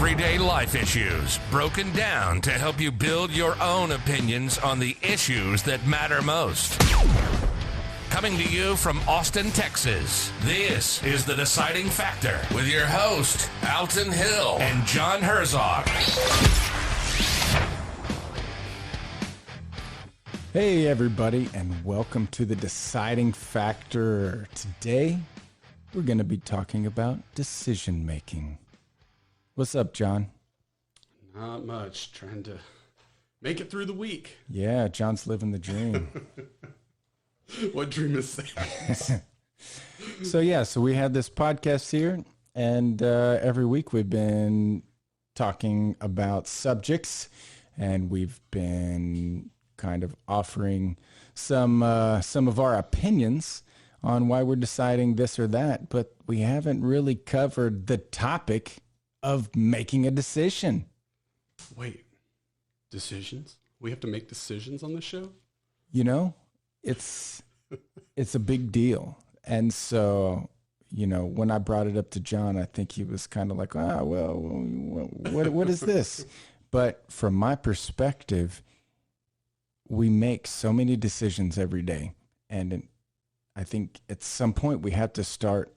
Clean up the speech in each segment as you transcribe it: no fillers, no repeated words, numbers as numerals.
Everyday life issues broken down to help you build your own opinions on the issues that matter most. Coming to you from Austin, Texas, this is The Deciding Factor with your host, Alton Hill and John Herzog. Hey everybody, and welcome to The Deciding Factor. Today, we're going to be talking about decision making. What's up, John? Not much. Trying to make it through the week. Yeah, John's living the dream. What dream is that? So we had this podcast here, and every week we've been talking about subjects, and we've been kind of offering some of our opinions on why we're deciding this or that, but we haven't really covered the topic of making a decision. Wait, decisions? We have to make decisions on the show? You know, it's a big deal. And so, you know, when I brought it up to John, I think he was kind of like, what is this? But from my perspective, we make so many decisions every day. And I think at some point we have to start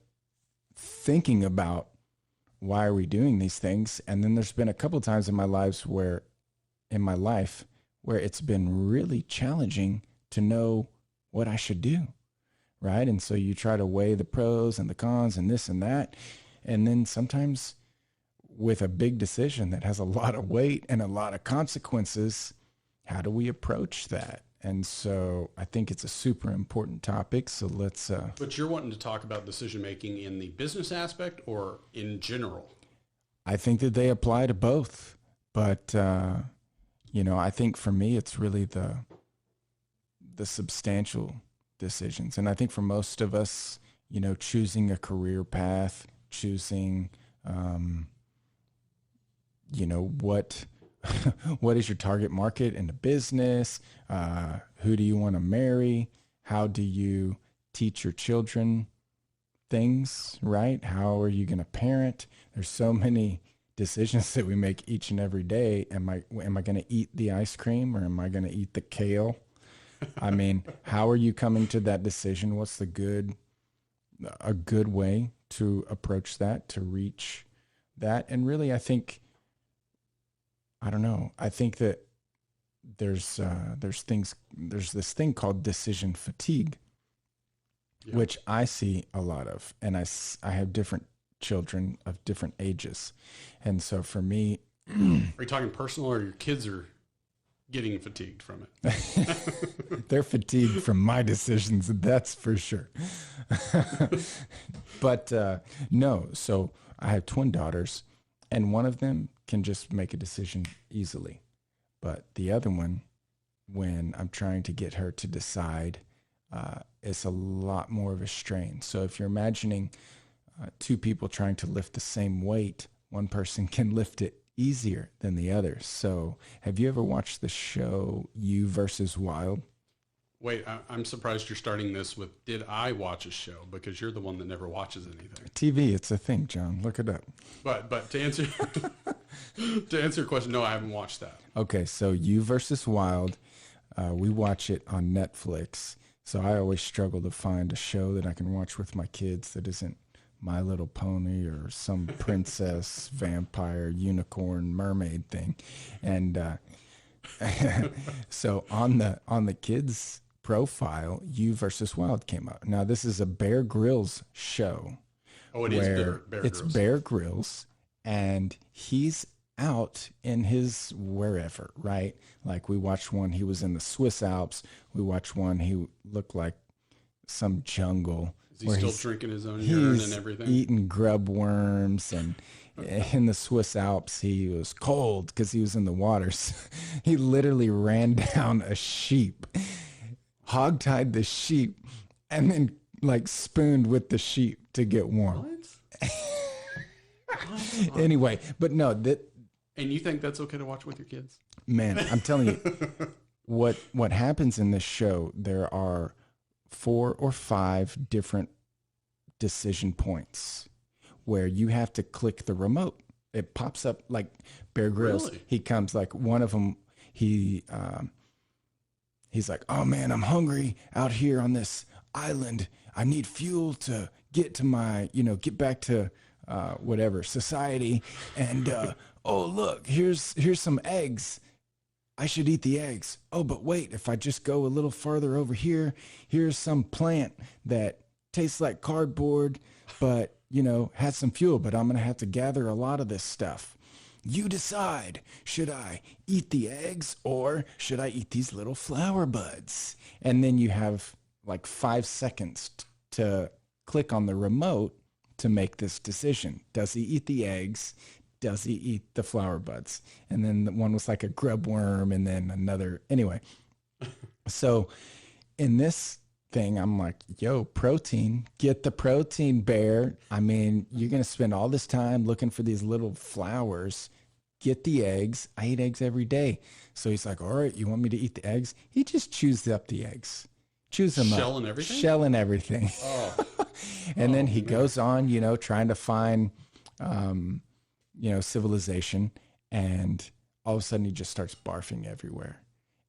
thinking about why are we doing these things? And then there's been a couple times in my life where it's been really challenging to know what I should do, right? And so you try to weigh the pros and the cons and this and that. And then sometimes with a big decision that has a lot of weight and a lot of consequences, how do we approach that? And so I think it's a super important topic. So let's... But you're wanting to talk about decision-making in the business aspect or in general? I think that they apply to both. But, you know, I think for me, it's really the substantial decisions. And I think for most of us, you know, choosing a career path, choosing, you know, what is your target market in the business? Who do you want to marry? How do you teach your children things, right? How are you going to parent? There's so many decisions that we make each and every day. Am I going to eat the ice cream or am I going to eat the kale? I mean, how are you coming to that decision? What's a good way to approach that, to reach that? And really, I think that there's this thing called decision fatigue, yeah, which I see a lot of, and I have different children of different ages. And so for me, are you talking personal or your kids are getting fatigued from it? They're fatigued from my decisions, that's for sure. But no, so I have twin daughters, and one of them can just make a decision easily. But the other one, when I'm trying to get her to decide, it's a lot more of a strain. So if you're imagining two people trying to lift the same weight, one person can lift it easier than the other. So have you ever watched the show You versus Wild? Wait, I'm surprised you're starting this with, did I watch a show? Because you're the one that never watches anything. TV, it's a thing, John. Look it up. But to answer your question, no, I haven't watched that. Okay, so You versus Wild, we watch it on Netflix. So I always struggle to find a show that I can watch with my kids that isn't My Little Pony or some princess, vampire, unicorn, mermaid thing. And so on the kids' profile, You versus Wild came up. Now this is a Bear Grylls show. Oh, it is Bear Grylls. It's Bear Grylls, and he's out in his wherever, right? Like we watched one, he was in the Swiss Alps. We watched one, he looked like some jungle. Is he still drinking his own urine and everything? Eating grub worms, and in the Swiss Alps, he was cold because he was in the waters. He literally ran down a sheep, hogtied the sheep, and then like spooned with the sheep to get warm. What? Anyway, but no, that. And you think that's okay to watch with your kids? Man, I'm telling you, what happens in this show, there are 4 or 5 different decision points where you have to click the remote It pops up like Bear Grylls. Really? He comes like one of them. He's like, oh man, I'm hungry out here on this island. I need fuel to get to my, get back to whatever society. And oh look, here's some eggs. I should eat the eggs. Oh, but wait, if I just go a little farther over here, here's some plant that tastes like cardboard, but has some fuel. But I'm gonna have to gather a lot of this stuff. You decide, should I eat the eggs or should I eat these little flower buds? And then you have like 5 seconds to click on the remote to make this decision. Does he eat the eggs? Does he eat the flower buds? And then the one was like a grub worm and then another. Anyway, so in this thing, I'm like, yo, protein, get the protein, Bear. I mean, you're going to spend all this time looking for these little flowers. Get the eggs. I eat eggs every day. So he's like, all right, you want me to eat the eggs? He just chews up the eggs. Chews them Shell up. and everything? Shell and everything. Oh. And then he goes on, trying to find, civilization. And all of a sudden he just starts barfing everywhere.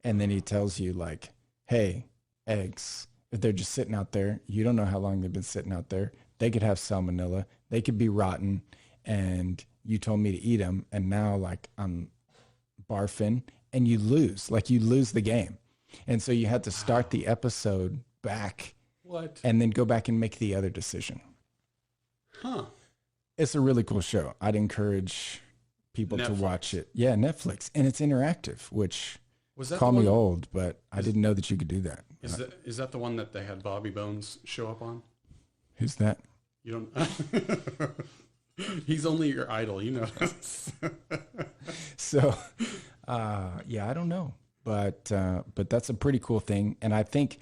And then he tells you like, hey, eggs, if they're just sitting out there, you don't know how long they've been sitting out there. They could have salmonella. They could be rotten. And you told me to eat them. And now like I'm barfing and you lose the game. And so you had to start the episode back. What? And then go back and make the other decision. Huh. It's a really cool show. I'd encourage people to Netflix. watch it. Yeah, Netflix. And it's interactive, which Was that call the me one, old, but I didn't know that you could do that. Is that the one that they had Bobby Bones show up on? Who's that? You don't. He's only your idol, So, yeah, I don't know, but that's a pretty cool thing. And I think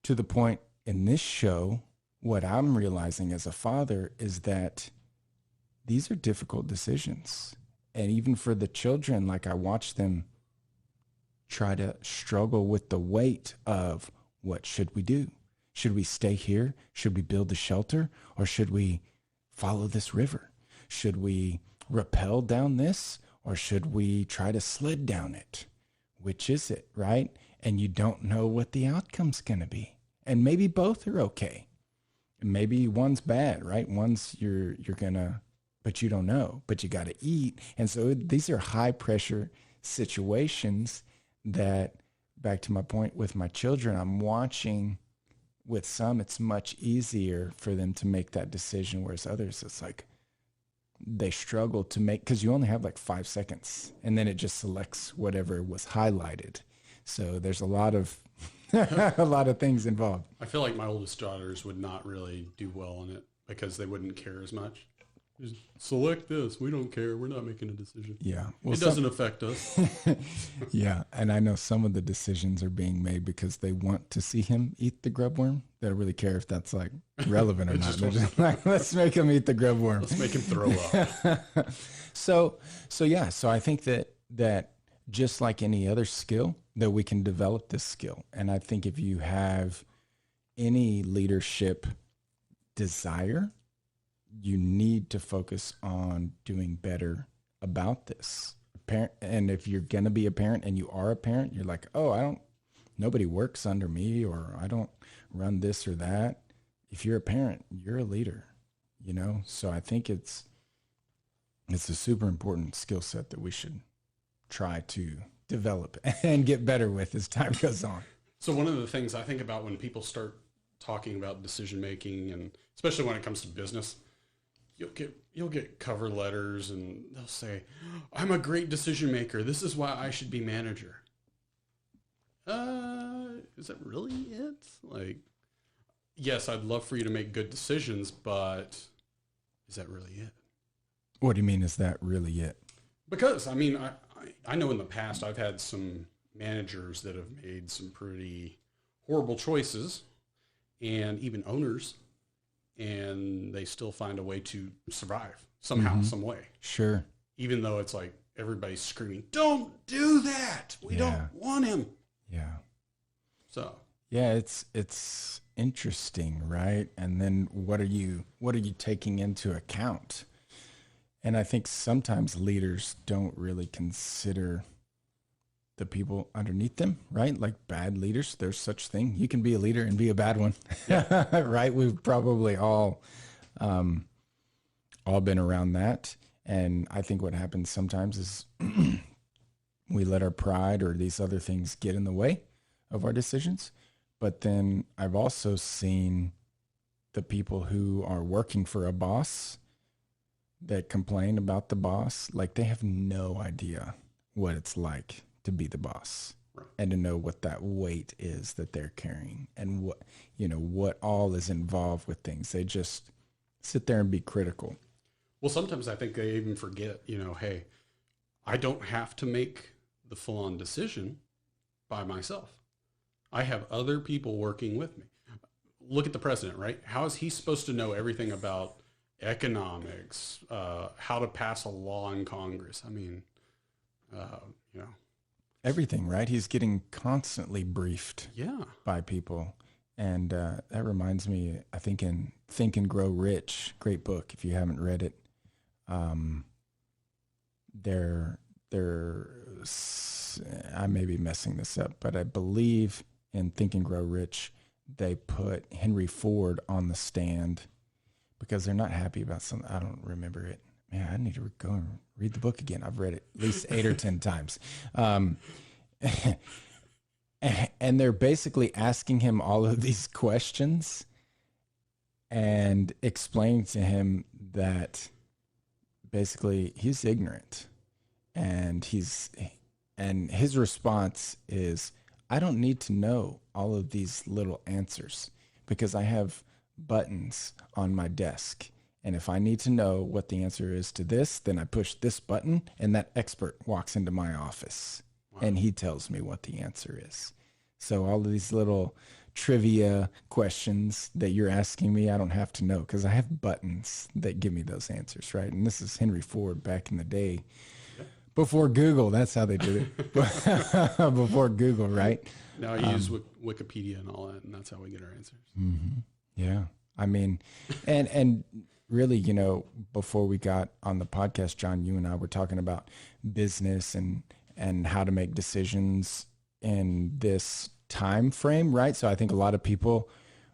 to the point in this show, what I'm realizing as a father is that these are difficult decisions. And even for the children, like I watch them try to struggle with the weight of what should we do? Should we stay here? Should we build a shelter? Or should we follow this river? Should we rappel down this? Or should we try to sled down it? Which is it, right? And you don't know what the outcome's going to be. And maybe both are okay. Maybe one's bad, right? One's you're going to, but you don't know, but you got to eat. And so these are high pressure situations that, back to my point with my children, I'm watching. With some, it's much easier for them to make that decision, whereas others, it's like they struggle to make, because you only have like 5 seconds, and then it just selects whatever was highlighted. So there's a lot of a lot of things involved. I feel like my oldest daughters would not really do well on it because they wouldn't care as much. Just select this. We don't care. We're not making a decision. Yeah. Well, it doesn't affect us. Yeah. And I know some of the decisions are being made because they want to see him eat the grub worm. They don't really care if that's like relevant or not. They're just like, let's make him eat the grub worm. Let's make him throw up. So yeah. So I think that just like any other skill, that we can develop this skill. And I think if you have any leadership desire, you need to focus on doing better about this. And if you're going to be a parent and you are a parent, you're like, oh, nobody works under me, or I don't run this or that. If you're a parent, you're a leader, So I think it's a super important skill set that we should try to develop and get better with as time goes on. So one of the things I think about when people start talking about decision making, and especially when it comes to business, you'll get cover letters and they'll say, I'm a great decision maker. This is why I should be manager. Is that really it? Like, yes, I'd love for you to make good decisions, but is that really it? What do you mean, is that really it? Because, I mean, I know in the past I've had some managers that have made some pretty horrible choices, and even owners, and they still find a way to survive somehow, some way. Sure. Even though it's like everybody's screaming, don't do that. We don't want him. Yeah. So. Yeah, it's interesting, right? And then what are you taking into account? And I think sometimes leaders don't really consider the people underneath them, right? Like bad leaders, there's such thing. You can be a leader and be a bad one, right? We've probably all been around that. And I think what happens sometimes is we let our pride or these other things get in the way of our decisions. But then I've also seen the people who are working for a boss that complain about the boss, like they have no idea what it's like to be the boss, right, and to know what that weight is that they're carrying and what all is involved with things. They just sit there and be critical. Well, sometimes I think they even forget, hey, I don't have to make the full-on decision by myself. I have other people working with me. Look at the president, right? How is he supposed to know everything about economics, how to pass a law in Congress? I mean, everything, right? He's getting constantly briefed by people. And that reminds me, I think in Think and Grow Rich, great book, if you haven't read it, I may be messing this up, but I believe in Think and Grow Rich, they put Henry Ford on the stand because they're not happy about something. I don't remember it. Man, I need to go and read the book again. I've read it at least 8 or 10 times. And they're basically asking him all of these questions and explaining to him that basically he's ignorant. And his response is, I don't need to know all of these little answers because I have buttons on my desk. And if I need to know what the answer is to this, then I push this button and that expert walks into my office. Wow. And he tells me what the answer is. So all of these little trivia questions that you're asking me, I don't have to know because I have buttons that give me those answers, right? And this is Henry Ford back in the day. Before Google, that's how they did it. Before Google, right? Now you use Wikipedia and all that, and that's how we get our answers. Mm-hmm. Yeah. I mean, and really, before we got on the podcast, John, you and I were talking about business and how to make decisions in this time frame, right? So I think a lot of people,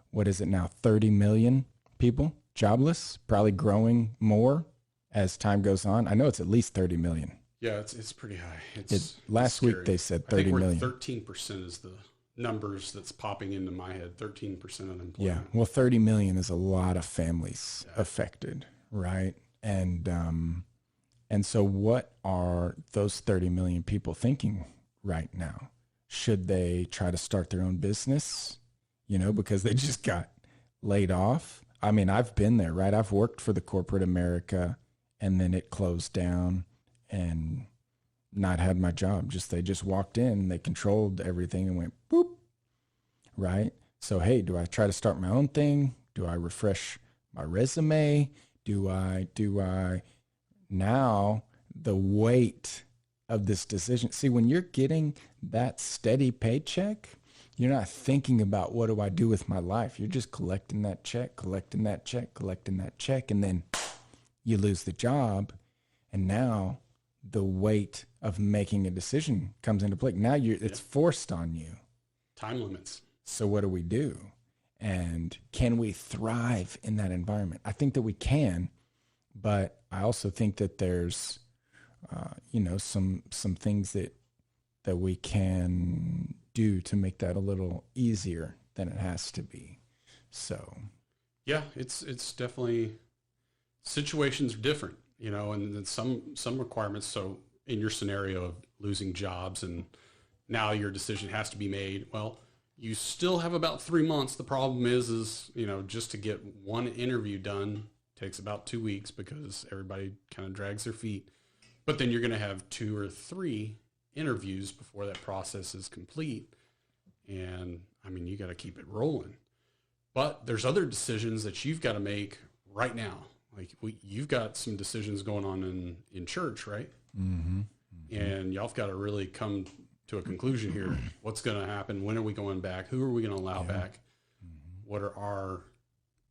what is it now, 30 million people jobless, probably growing more as time goes on. I know it's at least 30 million. Yeah, it's pretty high. Last week they said 30 million. 13% is the numbers that's popping into my head. 13% of unemployment. Yeah, well, 30 million is a lot of families affected, right? And so what are those 30 million people thinking right now? Should they try to start their own business, because they just got laid off? I mean, I've been there, right? I've worked for the corporate America and then it closed down and not had my job. They just walked in, they controlled everything and went boop, right? So, hey, do I try to start my own thing? Do I refresh my resume? Do I now the weight of this decision? See, when you're getting that steady paycheck, you're not thinking about what do I do with my life. You're just collecting that check, and then you lose the job. And now the weight of making a decision comes into play. Now it's forced on you. Time limits. So what do we do? And can we thrive in that environment? I think that we can, but I also think that there's, some things that we can do to make that a little easier than it has to be. So, yeah, it's definitely, situations are different, and then some requirements. So in your scenario of losing jobs and now your decision has to be made, well, you still have about 3 months. The problem is, just to get one interview done takes about 2 weeks because everybody kind of drags their feet. But then you're going to have 2 or 3 interviews before that process is complete. And I mean, you got to keep it rolling. But there's other decisions that you've got to make right now. Like you've got some decisions going on in church, right? Mm-hmm. Mm-hmm. And y'all have got to really come to a conclusion here. What's going to happen? When are we going back? Who are we going to allow back? Mm-hmm. What are our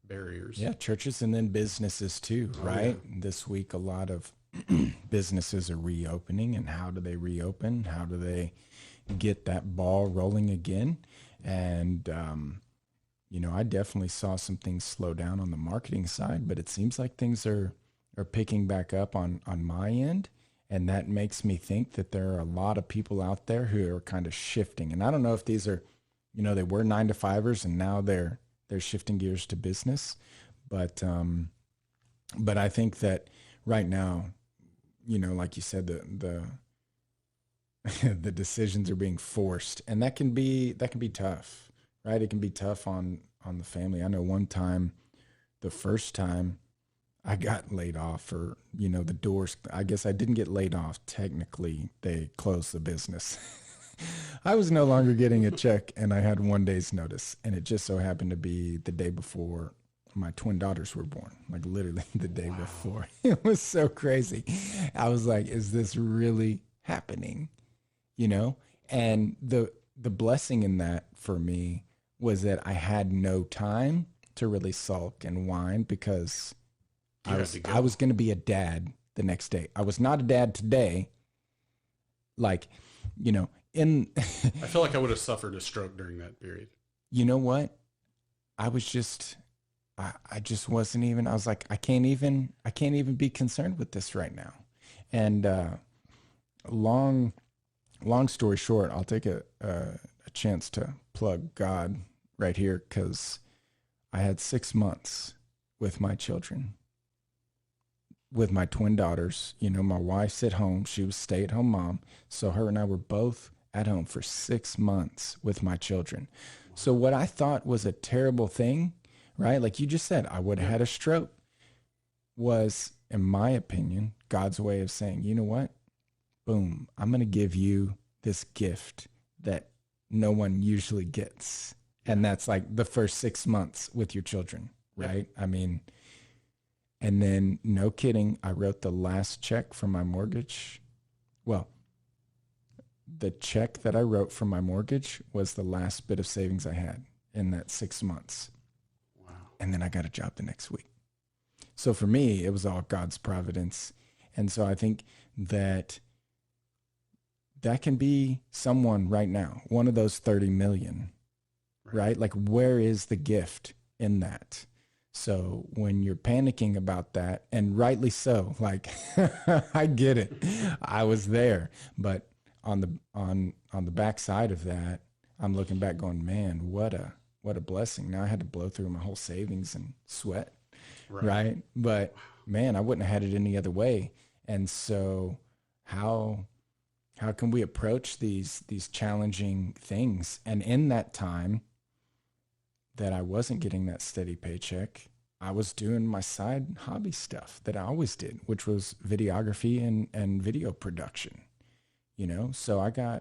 barriers. Yeah, churches and then businesses too, right? Yeah. This week, a lot of businesses are reopening, and how do they reopen? How do they get that ball rolling again? And, I definitely saw some things slow down on the marketing side, but it seems like things are picking back up on my end. And that makes me think that there are a lot of people out there who are kind of shifting. And I don't know if these are, they were 9-to-5ers and now they're shifting gears to business. But I think that right now, like you said, the the decisions are being forced, and that can be tough, right? It can be tough on the family. I know one time, the first time I got laid off, or, the doors, I guess I didn't get laid off. Technically, they closed the business. I was no longer getting a check, and I had 1 day's notice. And it just so happened to be the day before my twin daughters were born, like literally the day before. It was so crazy. I was like, is this really happening? And the blessing in that for me was that I had no time to really sulk and whine, because I was going to be a dad the next day. I was not a dad today. Like, I feel like I would have suffered a stroke during that period. You know what? I was just, I just wasn't even, I was like, I can't even be concerned with this right now. And, long story short, I'll take a chance to plug God right here, because I had 6 months with my children, with my twin daughters. My wife's at home. She was stay-at-home mom. So her and I were both at home for 6 months with my children. So what I thought was a terrible thing, right? Like you just said, I would have had a stroke, was, in my opinion, God's way of saying, you know what? Boom, I'm going to give you this gift that no one usually gets. And that's like the first 6 months with your children, right? I mean, and then, no kidding, I wrote the last check for my mortgage. Well, the check that I wrote for my mortgage was the last bit of savings I had in that 6 months. Wow. And then I got a job the next week. So for me, it was all God's providence. And so I think that can be someone right now, one of those 30 million, right? Like, where is the gift in that? So when you're panicking about that, and rightly so, like, I get it. I was there, but on the backside of that, I'm looking back going, man, what a blessing. Now I had to blow through my whole savings and sweat, right? But man, I wouldn't have had it any other way. And so how can we approach these challenging things? And in that time that I wasn't getting that steady paycheck, I was doing my side hobby stuff that I always did, which was videography and video production, So I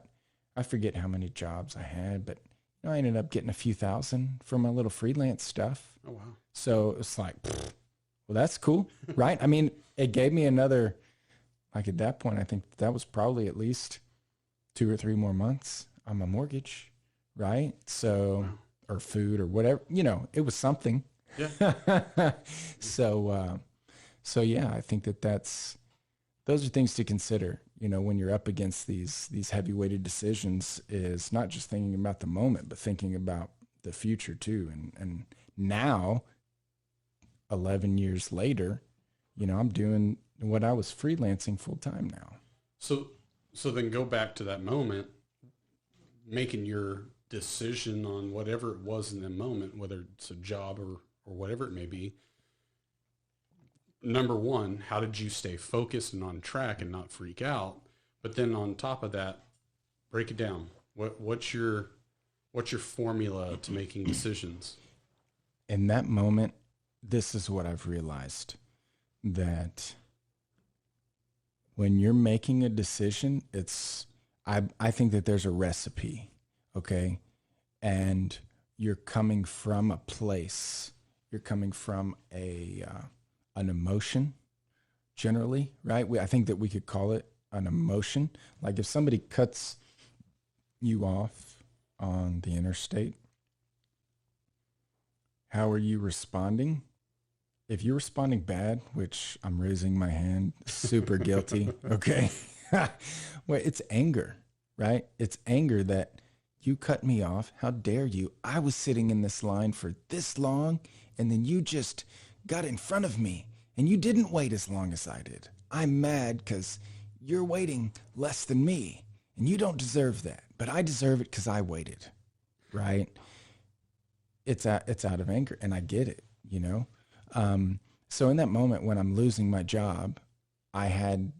forget how many jobs I had, but I ended up getting a few thousand for my little freelance stuff. Oh, wow. So it's like, well, that's cool, right? I mean, it gave me another, like at that point, I think that was probably at least 2 or 3 more months on my mortgage, right? So, or food or whatever, it was something. Yeah. So yeah, I think those are things to consider, when you're up against these heavy-weighted decisions, is not just thinking about the moment, but thinking about the future too. And now, 11 years later, I'm doing what I was freelancing full time now. So then go back to that moment, making your decision on whatever it was in the moment, whether it's a job or whatever it may be. Number one, how did you stay focused and on track and not freak out? But then on top of that, break it down. What's your formula to making decisions? In that moment, this is what I've realized, that when you're making a decision, I think that there's a recipe, okay? And you're coming from a place, you're coming from an emotion, generally, right? I think that we could call it an emotion. Like if somebody cuts you off on the interstate, how are you responding? If you're responding bad, which I'm raising my hand, super guilty, okay? Well, it's anger, right? It's anger that you cut me off. How dare you? I was sitting in this line for this long, and then you just got in front of me, and you didn't wait as long as I did. I'm mad because you're waiting less than me, and you don't deserve that, but I deserve it because I waited, right? It's out of anger, and I get it, you know? So in that moment when I'm losing my job, I had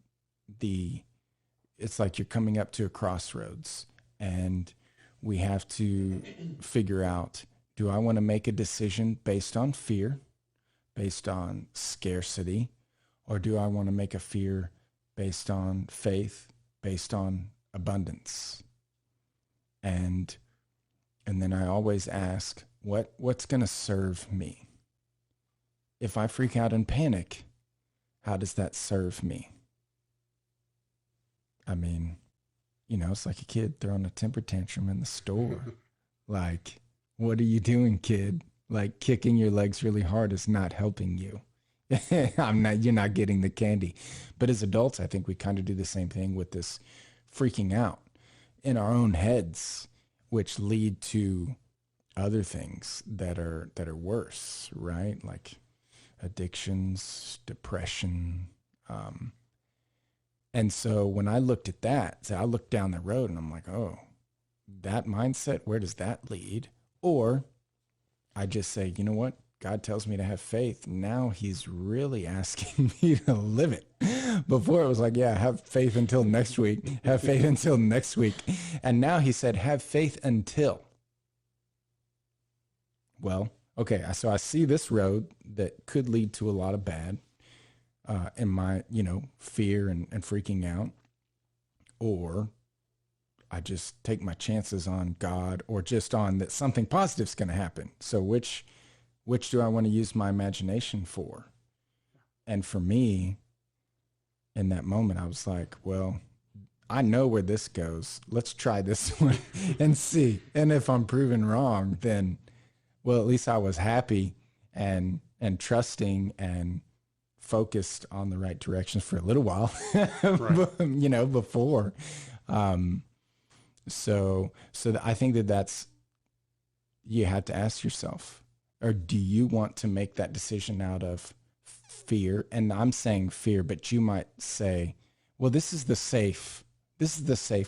it's like you're coming up to a crossroads, and we have to figure out, do I want to make a decision based on fear, based on scarcity, or do I want to make a fear based on faith, based on abundance? And then I always ask, what's going to serve me? If I freak out and panic, how does that serve me? I mean, you know, it's like a kid throwing a temper tantrum in the store. Like, what are you doing, kid? Like, kicking your legs really hard is not helping you. You're not getting the candy. But as adults, I think we kind of do the same thing with this freaking out in our own heads, which lead to other things that are worse, right? Like addictions, depression. And so when I looked at that, so I looked down the road and I'm like, oh, that mindset, where does that lead? Or I just say, you know what? God tells me to have faith. Now he's really asking me to live it. Before it was like, yeah, have faith until next week. Have faith until next week. And now he said, have faith until. Well, okay, so I see this road that could lead to a lot of bad in my, fear and freaking out. Or I just take my chances on God, or just on that something positive is going to happen. So which do I want to use my imagination for? And for me, in that moment, I was like, well, I know where this goes. Let's try this one and see. And if I'm proven wrong, then, well, at least I was happy and trusting and focused on the right directions for a little while, right. Before. So I think that's, you have to ask yourself, or do you want to make that decision out of fear? And I'm saying fear, but you might say, well, this is the safe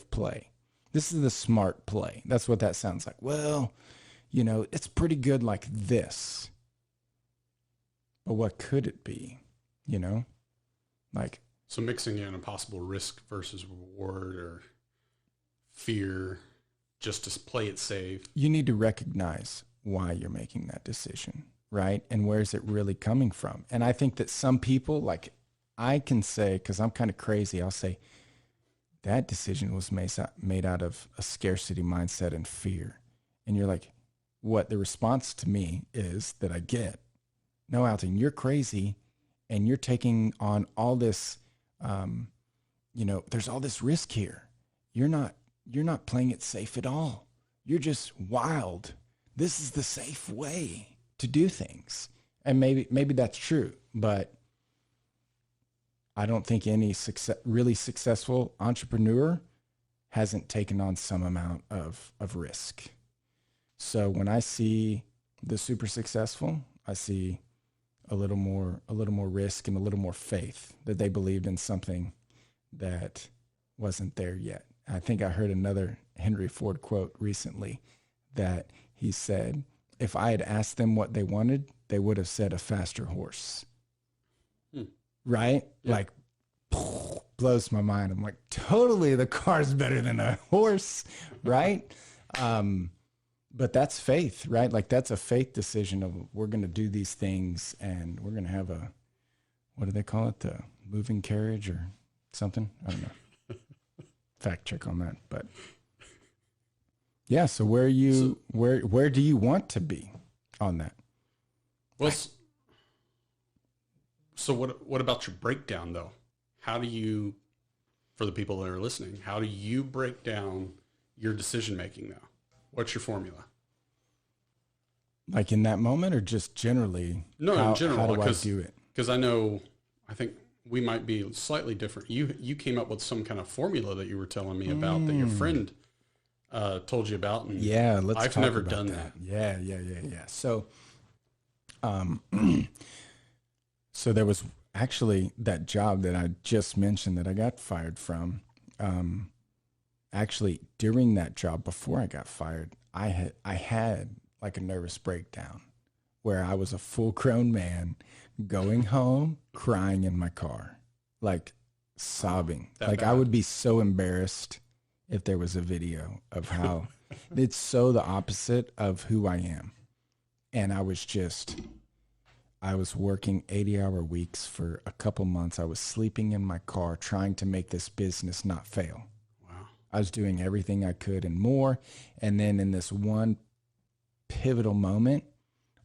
play. This is the smart play. That's what that sounds like. Well, it's pretty good like this. But what could it be? So mixing in a possible risk versus reward, or fear just to play it safe. You need to recognize why you're making that decision, right? And where is it really coming from? And I think that some people, like I can say, because I'm kind of crazy, I'll say that decision was made out of a scarcity mindset and fear. And you're like, what the response to me is that I get, no, Alton, you're crazy, and you're taking on all this, there's all this risk here. You're not playing it safe at all. You're just wild. This is the safe way to do things. And maybe that's true, but I don't think any really successful entrepreneur hasn't taken on some amount of risk. So when I see the super successful, I see a little more risk and a little more faith that they believed in something that wasn't there yet. I think I heard another Henry Ford quote recently that he said, if I had asked them what they wanted, they would have said a faster horse. Right? Yeah. Like, blows my mind. I'm like, totally, the car's better than a horse, right? But that's faith, right? Like, that's a faith decision of, we're going to do these things, and we're going to have what do they call it? The moving carriage or something? I don't know. Fact check on that. But yeah, so where do you want to be on that? Well, so what about your breakdown though? How do you, for the people that are listening, how do you break down your decision making now? What's your formula? Like in that moment, or just generally? No, how, in general, how do I do it? Because I think we might be slightly different. You came up with some kind of formula that you were telling me about that your friend told you about, and Yeah, let's I've talk never about done that. that. Yeah. So, so there was actually that job that I just mentioned that I got fired from. Actually, during that job, before I got fired, I had like a nervous breakdown where I was a full grown man going home crying in my car, like sobbing. That Like I bad? would be so embarrassed if there was a video of how it's so the opposite of who I am. And I was working 80-hour weeks for a couple months. I was sleeping in my car trying to make this business not fail. Wow. I was doing everything I could and more. And then in this one pivotal moment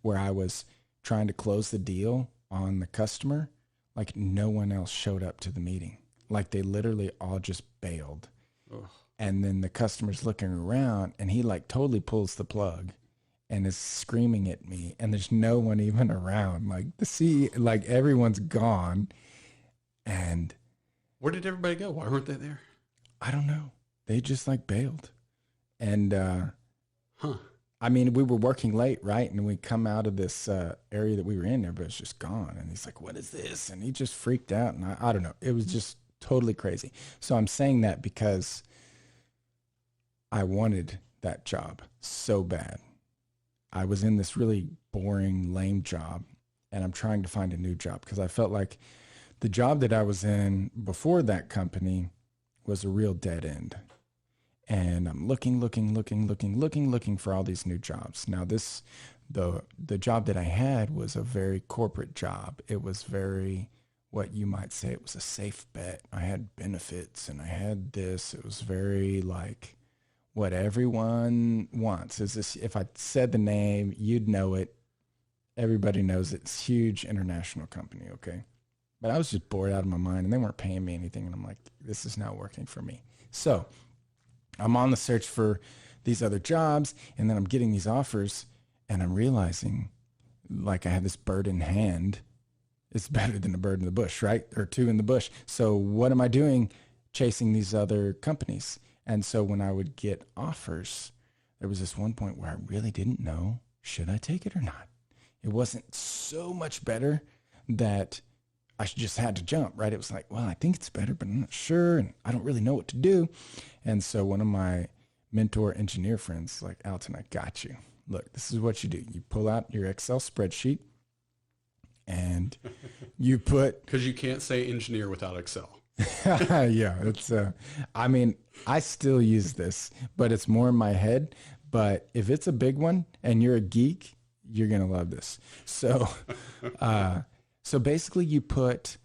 where I was trying to close the deal on the customer, like no one else showed up to the meeting. Like they literally all just bailed. Ugh. And then the customer's looking around and he like totally pulls the plug and is screaming at me. And there's no one even around. Like like everyone's gone. And Where did everybody go? Why weren't they there? I don't know. They just like bailed. And, Huh. I mean, we were working late, right? And we come out of this area that we were in, everybody's just gone. And he's like, what is this? And he just freaked out. And I don't know. It was just totally crazy. So I'm saying that because I wanted that job so bad. I was in this really boring, lame job, and I'm trying to find a new job because I felt like the job that I was in before that company was a real dead end. And I'm looking for all these new jobs. Now the job that I had was a very corporate job. It was very, what you might say, it was a safe bet. I had benefits and I had this. It was very like what everyone wants. Is this, if I said the name, you'd know it. Everybody knows it. It's a huge international company, okay? But I was just bored out of my mind and they weren't paying me anything. And I'm like, this is not working for me. So I'm on the search for these other jobs, and then I'm getting these offers, and I'm realizing like I have this bird in hand. It's better than a bird in the bush, right? Or two in the bush. So what am I doing? Chasing these other companies. And so when I would get offers, there was this one point where I really didn't know, should I take it or not? It wasn't so much better that I just had to jump, right? It was like, well, I think it's better, but I'm not sure, and I don't really know what to do. And so one of my mentor engineer friends, like, Alton, I got you. Look, this is what you do. You pull out your Excel spreadsheet and you put... Because you can't say engineer without Excel. Yeah, it's, I mean, I still use this, but it's more in my head. But if it's a big one and you're a geek, you're going to love this. So, so basically you put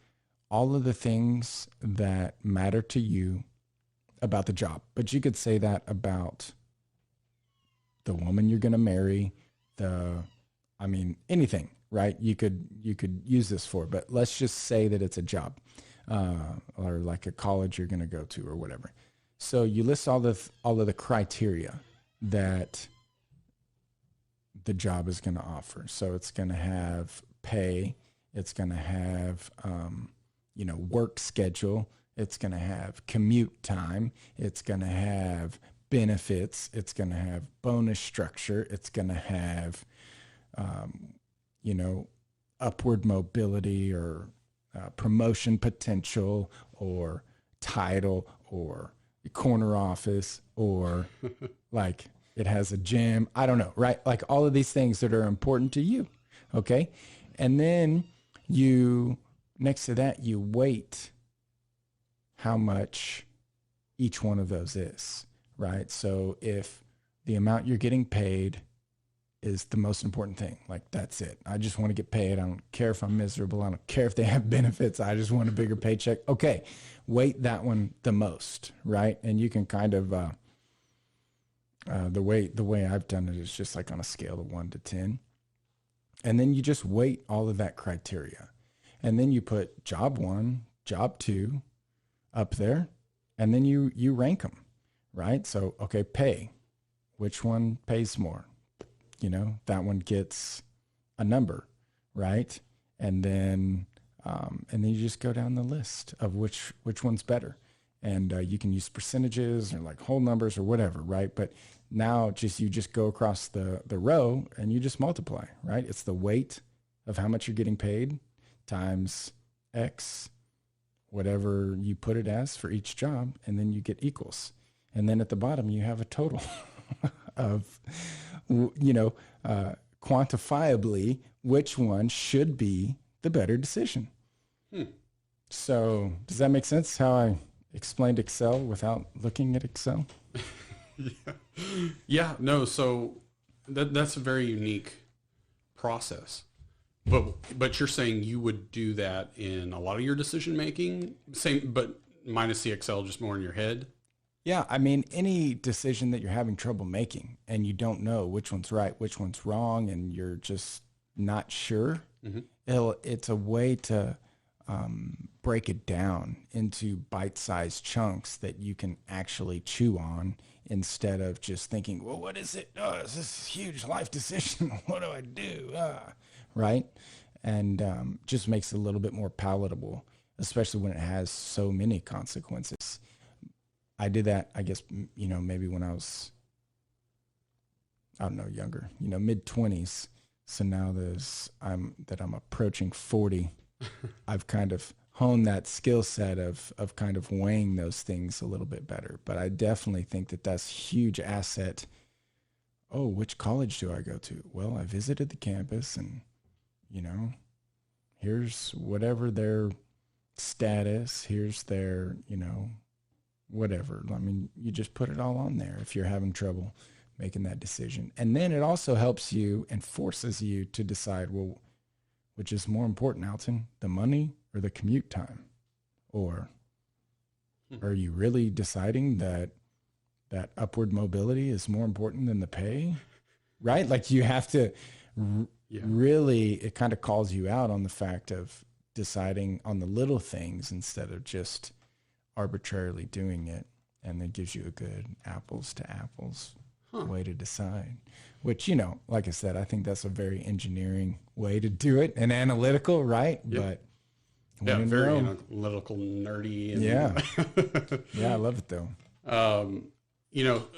all of the things that matter to you about the job, but you could say that about the woman you're going to marry, anything, right? You could use this for, but let's just say that it's a job, or like a college you're going to go to or whatever. So you list all of the criteria that the job is going to offer. So it's going to have pay. It's going to have, work schedule. It's going to have commute time. It's going to have benefits. It's going to have bonus structure. It's going to have, upward mobility or promotion potential or title or corner office or like it has a gym. I don't know, right? Like all of these things that are important to you. Okay. And then next to that, you weight how much each one of those is, right? So if the amount you're getting paid is the most important thing, like that's it. I just want to get paid. I don't care if I'm miserable. I don't care if they have benefits. I just want a bigger paycheck. Okay, weight that one the most, right? And you can kind of, the way I've done it is just like on a scale of 1 to 10. And then you just weight all of that criteria. And then you put job 1, job 2 up there, and then you rank them, right? So, okay, pay. Which one pays more? that one gets a number, right? And then you just go down the list of which one's better. And you can use percentages or like whole numbers or whatever, right? But now you just go across the row and you just multiply, right? It's the weight of how much you're getting paid times X, whatever you put it as for each job, and then you get equals. And then at the bottom, you have a total of, quantifiably which one should be the better decision. So does that make sense how I explained Excel without looking at Excel? Yeah, no, so that's a very unique process. But you're saying you would do that in a lot of your decision making, same, but minus the Excel, just more in your head? Yeah, I mean, any decision that you're having trouble making and you don't know which one's right, which one's wrong, and you're just not sure, it's a way to break it down into bite-sized chunks that you can actually chew on instead of just thinking, well, what is it? Oh, it's this huge life decision. What do I do? Right? And just makes it a little bit more palatable, especially when it has so many consequences. I did that, I guess, maybe when I was, younger, mid-20s. So now I'm approaching 40, I've kind of honed that skill set of kind of weighing those things a little bit better. But I definitely think that that's a huge asset. Oh, which college do I go to? Well, I visited the campus and, here's whatever their status, here's their, whatever. I mean, you just put it all on there if you're having trouble making that decision. And then it also helps you and forces you to decide, well, which is more important, Alton, the money or the commute time? Or are you really deciding that upward mobility is more important than the pay? Right? Like you have to really, it kind of calls you out on the fact of deciding on the little things instead of just arbitrarily doing it, and then gives you a good apples to apples way to decide, which, like I said, I think that's a very engineering way to do it and analytical, right? Yep. But very analytical, nerdy. And yeah, I love it though.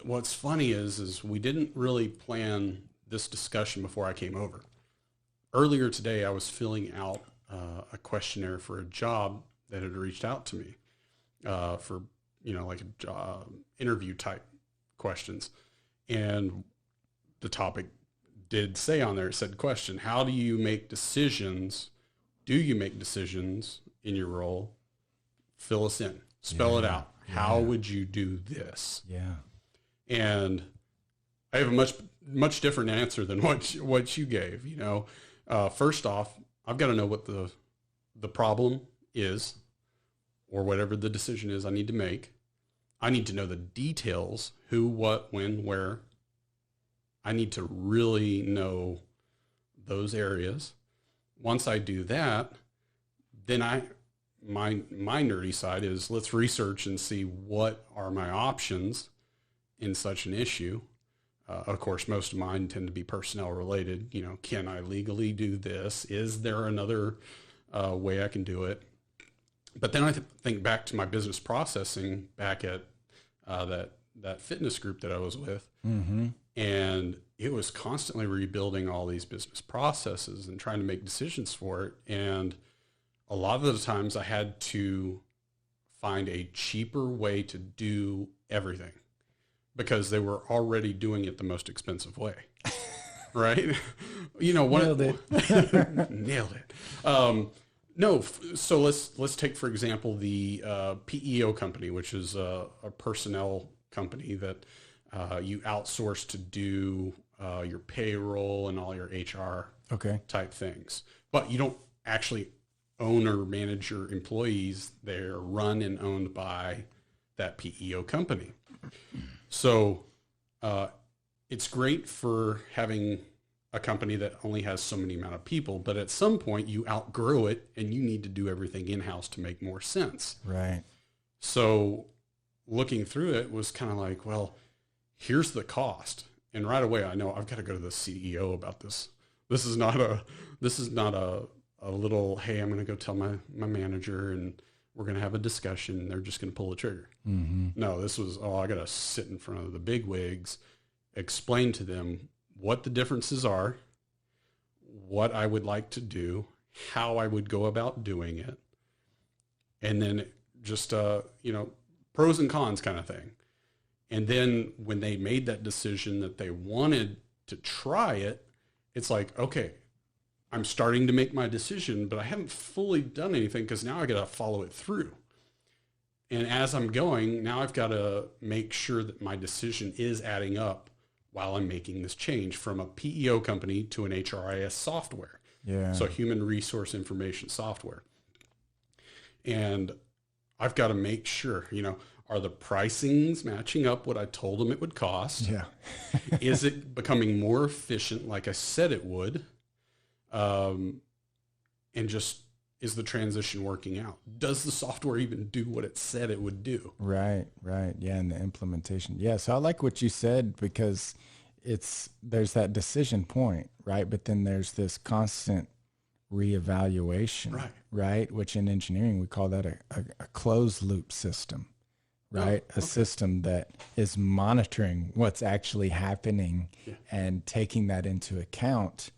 What's funny is we didn't really plan this discussion before I came over. Earlier today, I was filling out a questionnaire for a job that had reached out to me for, like a job interview type questions. And the topic did say on there, it said question, how do you make decisions? Do you make decisions in your role? Fill us in, spell it out. Yeah. How would you do this? Yeah. And I have a much different answer than what you gave. First off, I've got to know what the problem is, or whatever the decision is I need to make. I need to know the details, who, what, when, where. I need to really know those areas. Once I do that, then my nerdy side is let's research and see what are my options in such an issue. Of course, most of mine tend to be personnel related. Can I legally do this? Is there another way I can do it? But then I think back to my business processing back at that fitness group that I was with. Mm-hmm. And it was constantly rebuilding all these business processes and trying to make decisions for it. And a lot of the times I had to find a cheaper way to do everything because they were already doing it the most expensive way. Right? Nailed it. Nailed it. No, so let's take, for example, the PEO company, which is a personnel company that you outsource to do your payroll and all your HR type things. But you don't actually own or manage your employees. They're run and owned by that PEO company. So it's great for having a company that only has so many amount of people, but at some point you outgrow it and you need to do everything in-house to make more sense. Right. So looking through it was kind of like, well, here's the cost. And right away, I know I've got to go to the CEO about this. This is not a little, hey, I'm going to go tell my manager and we're going to have a discussion. And they're just going to pull the trigger. Mm-hmm. No, this was, I got to sit in front of the big wigs, explain to them what the differences are, what I would like to do, how I would go about doing it. And then just, pros and cons kind of thing. And then when they made that decision that they wanted to try it, it's like, okay, I'm starting to make my decision, but I haven't fully done anything because now I got to follow it through. And as I'm going, now I've got to make sure that my decision is adding up while I'm making this change from a PEO company to an HRIS software. Yeah. So human resource information software. And I've got to make sure, are the pricings matching up what I told them it would cost? Yeah. Is it becoming more efficient like I said it would? And just, is the transition working out? Does the software even do what it said it would do? Right. Yeah, and the implementation. Yeah, so I like what you said because there's that decision point, right? But then there's this constant reevaluation, right? Which in engineering, we call that a closed loop system, right? A system that is monitoring what's actually happening and taking that into account,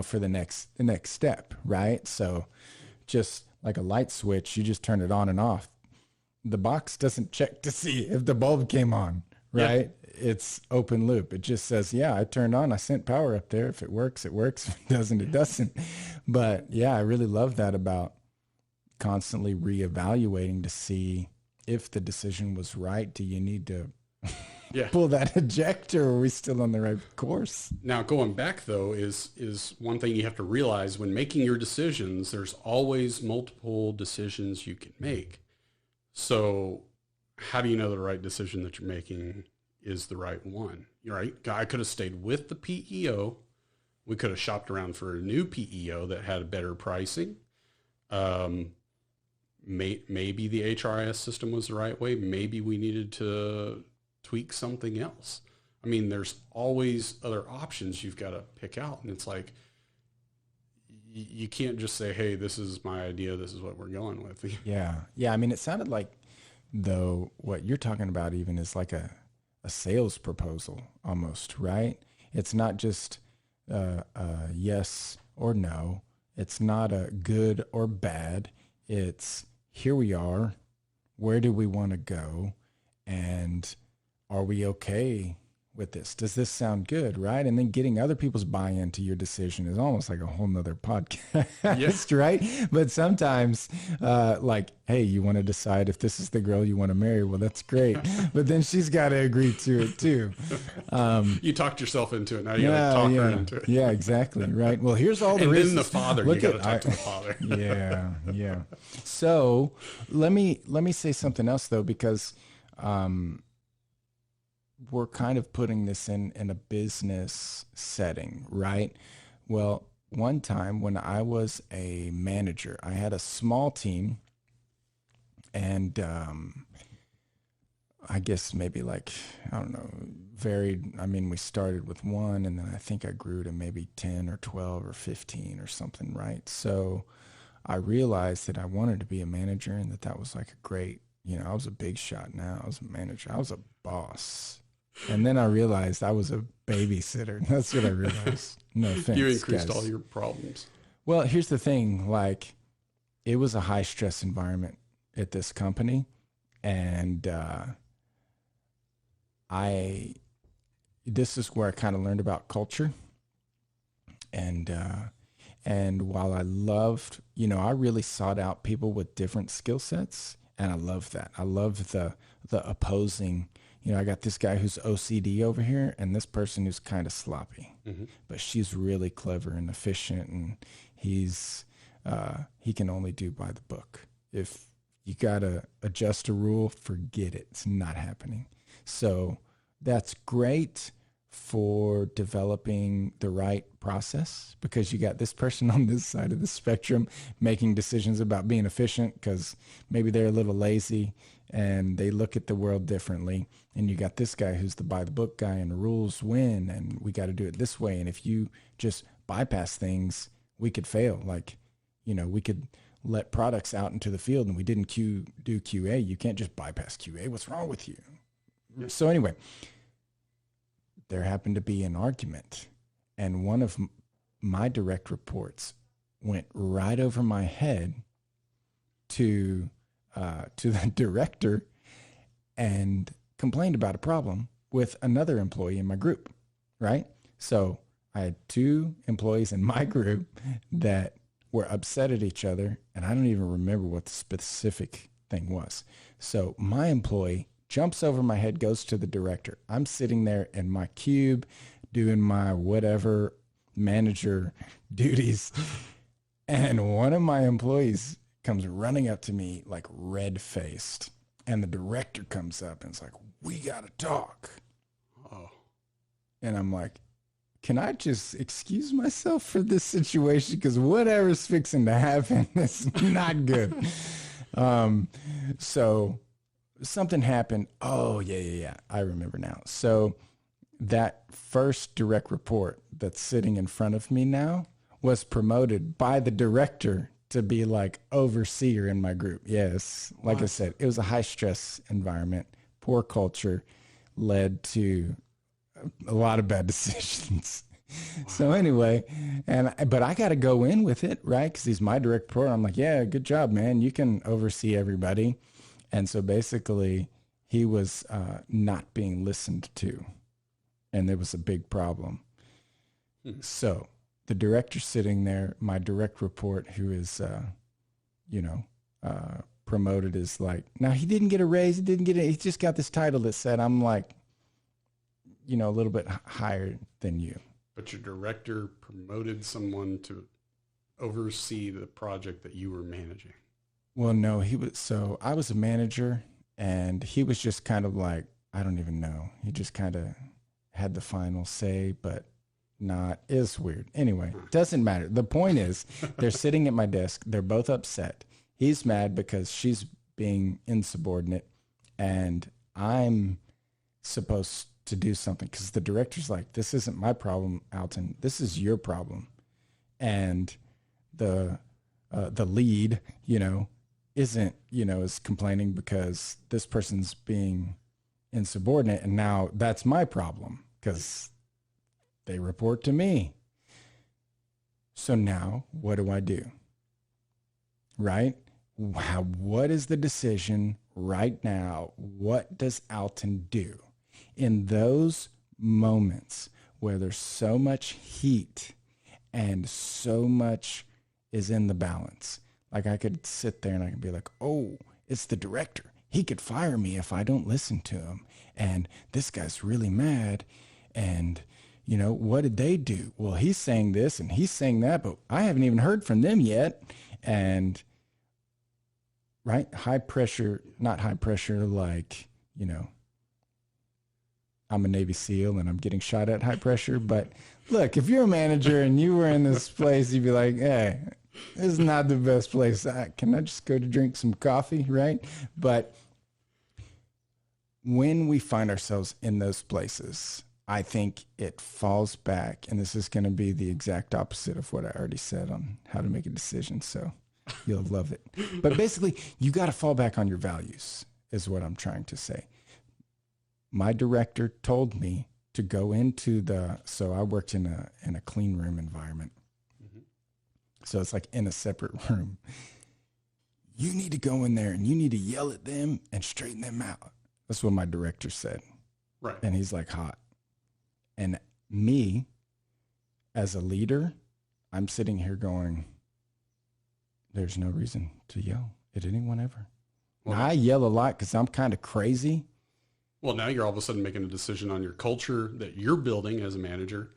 for the next step, right? So just like a light switch, you just turn it on and off. The box doesn't check to see if the bulb came on, right? Yeah. It's open loop. It just says, yeah, I turned on, I sent power up there. If it works, it works. If it doesn't, it doesn't. But yeah, I really love that about constantly reevaluating to see if the decision was right. Do you need to pull that ejector, or are we still on the right course? Now, going back though is one thing you have to realize when making your decisions, there's always multiple decisions you can make. So how do you know the right decision that you're making is the right one? You're right. I could have stayed with the PEO. We could have shopped around for a new PEO that had better pricing. Maybe the HRIS system was the right way. Maybe we needed to tweak something else. I mean, there's always other options you've got to pick out. And it's like, you can't just say, hey, this is my idea. This is what we're going with. Yeah. I mean, it sounded like, though, what you're talking about even is like a sales proposal almost, right? It's not just yes or no. It's not a good or bad. It's here we are. Where do we want to go? And are we okay with this? Does this sound good, right? And then getting other people's buy-in to your decision is almost like a whole nother podcast, right? But sometimes like, hey, you want to decide if this is the girl you want to marry. Well, that's great. But then she's got to agree to it too. You talked yourself into it. Now you got to talk her into it. Yeah, exactly. Right. Well, here's all the and reasons. Then the father, you got to talk to the father. Yeah. So let me say something else though, because we're kind of putting this in a business setting, right? Well, one time when I was a manager, I had a small team, and I guess maybe like, I don't know, varied. I mean, we started with one, and then I think I grew to maybe 10 or 12 or 15 or something, right? So I realized that I wanted to be a manager, and that was like a great, I was a big shot now. I was a manager. I was a boss. And then I realized I was a babysitter. That's what I realized. No offense, you increased guys. all your problems. Well, here's the thing. Like, it was a high stress environment at this company. And this is where I kind of learned about culture. And while I loved, I really sought out people with different skill sets. And I love that. I love the opposing. I got this guy who's OCD over here and this person who's kind of sloppy, but she's really clever and efficient, and he can only do by the book. If you got to adjust a rule, forget it. It's not happening. So that's great for developing the right process, because you got this person on this side of the spectrum making decisions about being efficient because maybe they're a little lazy and they look at the world differently. And you got this guy who's the by the book guy and the rules win and we got to do it this way. And if you just bypass things, we could fail. Like, we could let products out into the field and we didn't do QA. You can't just bypass QA. What's wrong with you? Yeah. So anyway, there happened to be an argument, and one of my direct reports went right over my head to the director and complained about a problem with another employee in my group, right? So I had two employees in my group that were upset at each other, and I don't even remember what the specific thing was. So my employee jumps over my head, goes to the director. I'm sitting there in my cube doing my whatever manager duties. And one of my employees comes running up to me like red-faced. And the director comes up and is like, "We got to talk." Oh. And I'm like, can I just excuse myself for this situation? Because whatever's fixing to happen is not good. So something happened. Oh, yeah. I remember now. So that first direct report that's sitting in front of me now was promoted by the director to be like overseer in my group. Yes. Like I said, it was a high stress environment. Poor culture led to a lot of bad decisions. Wow. So anyway, but I got to go in with it, right? Because he's my direct report. I'm like, yeah, good job, man. You can oversee everybody. And so basically he was not being listened to, and there was a big problem. So the director sitting there, my direct report, who is, promoted, is like, now he didn't get a raise. He just got this title that said, I'm like, a little bit higher than you. But your director promoted someone to oversee the project that you were managing. Well, no, so I was a manager and he was just kind of like, I don't even know. He just kind of had the final say, but not. It's weird. Anyway, doesn't matter. The point is they're sitting at my desk. They're both upset. He's mad because she's being insubordinate and I'm supposed to do something because the director's like, this isn't my problem, Alton. This is your problem. And the lead, isn't, is complaining because this person's being insubordinate. And now that's my problem because they report to me. So now what do I do? Right? What is the decision right now? What does Alton do in those moments where there's so much heat and so much is in the balance? Like I could sit there and I could be like, oh, it's the director. He could fire me if I don't listen to him. And this guy's really mad. And, what did they do? Well, he's saying this and he's saying that, but I haven't even heard from them yet. And, right? High pressure, not high pressure, like, I'm a Navy SEAL and I'm getting shot at high pressure. But look, if you're a manager and you were in this place, you'd be like, hey, this is not the best place. Can I just go to drink some coffee, right? But when we find ourselves in those places, I think it falls back, and this is going to be the exact opposite of what I already said on how to make a decision, so you'll love it. But basically, you got to fall back on your values, is what I'm trying to say. My director told me to go into so I worked in a clean room environment. So it's like in a separate room. You need to go in there and you need to yell at them and straighten them out. That's what my director said. Right. And he's like, hot. And me, as a leader, I'm sitting here going, there's no reason to yell at anyone ever. Well, now, I yell a lot because I'm kind of crazy. Well, now you're all of a sudden making a decision on your culture that you're building as a manager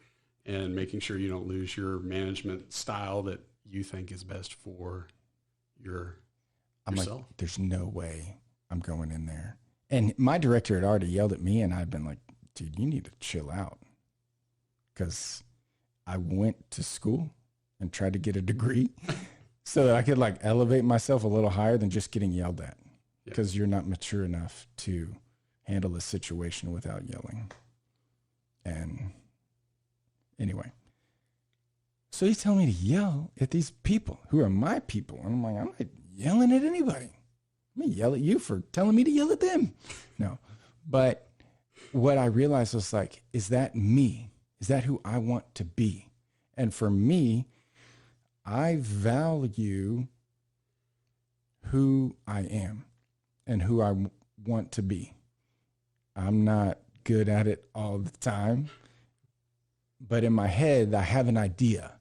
and making sure you don't lose your management style that you think is best for yourself. Like, there's no way I'm going in there. And my director had already yelled at me, and I'd been like, dude, you need to chill out. because I went to school and tried to get a degree so that I could like elevate myself a little higher than just getting yelled at, because you're not mature enough to handle a situation without yelling. And anyway, so he's telling me to yell at these people who are my people. And I'm like, I'm not yelling at anybody. I'm going to yell at you for telling me to yell at them. No. But what I realized was like, is that me? Is that who I want to be? And for me, I value who I am and who I want to be. I'm not good at it all the time, but in my head, I have an idea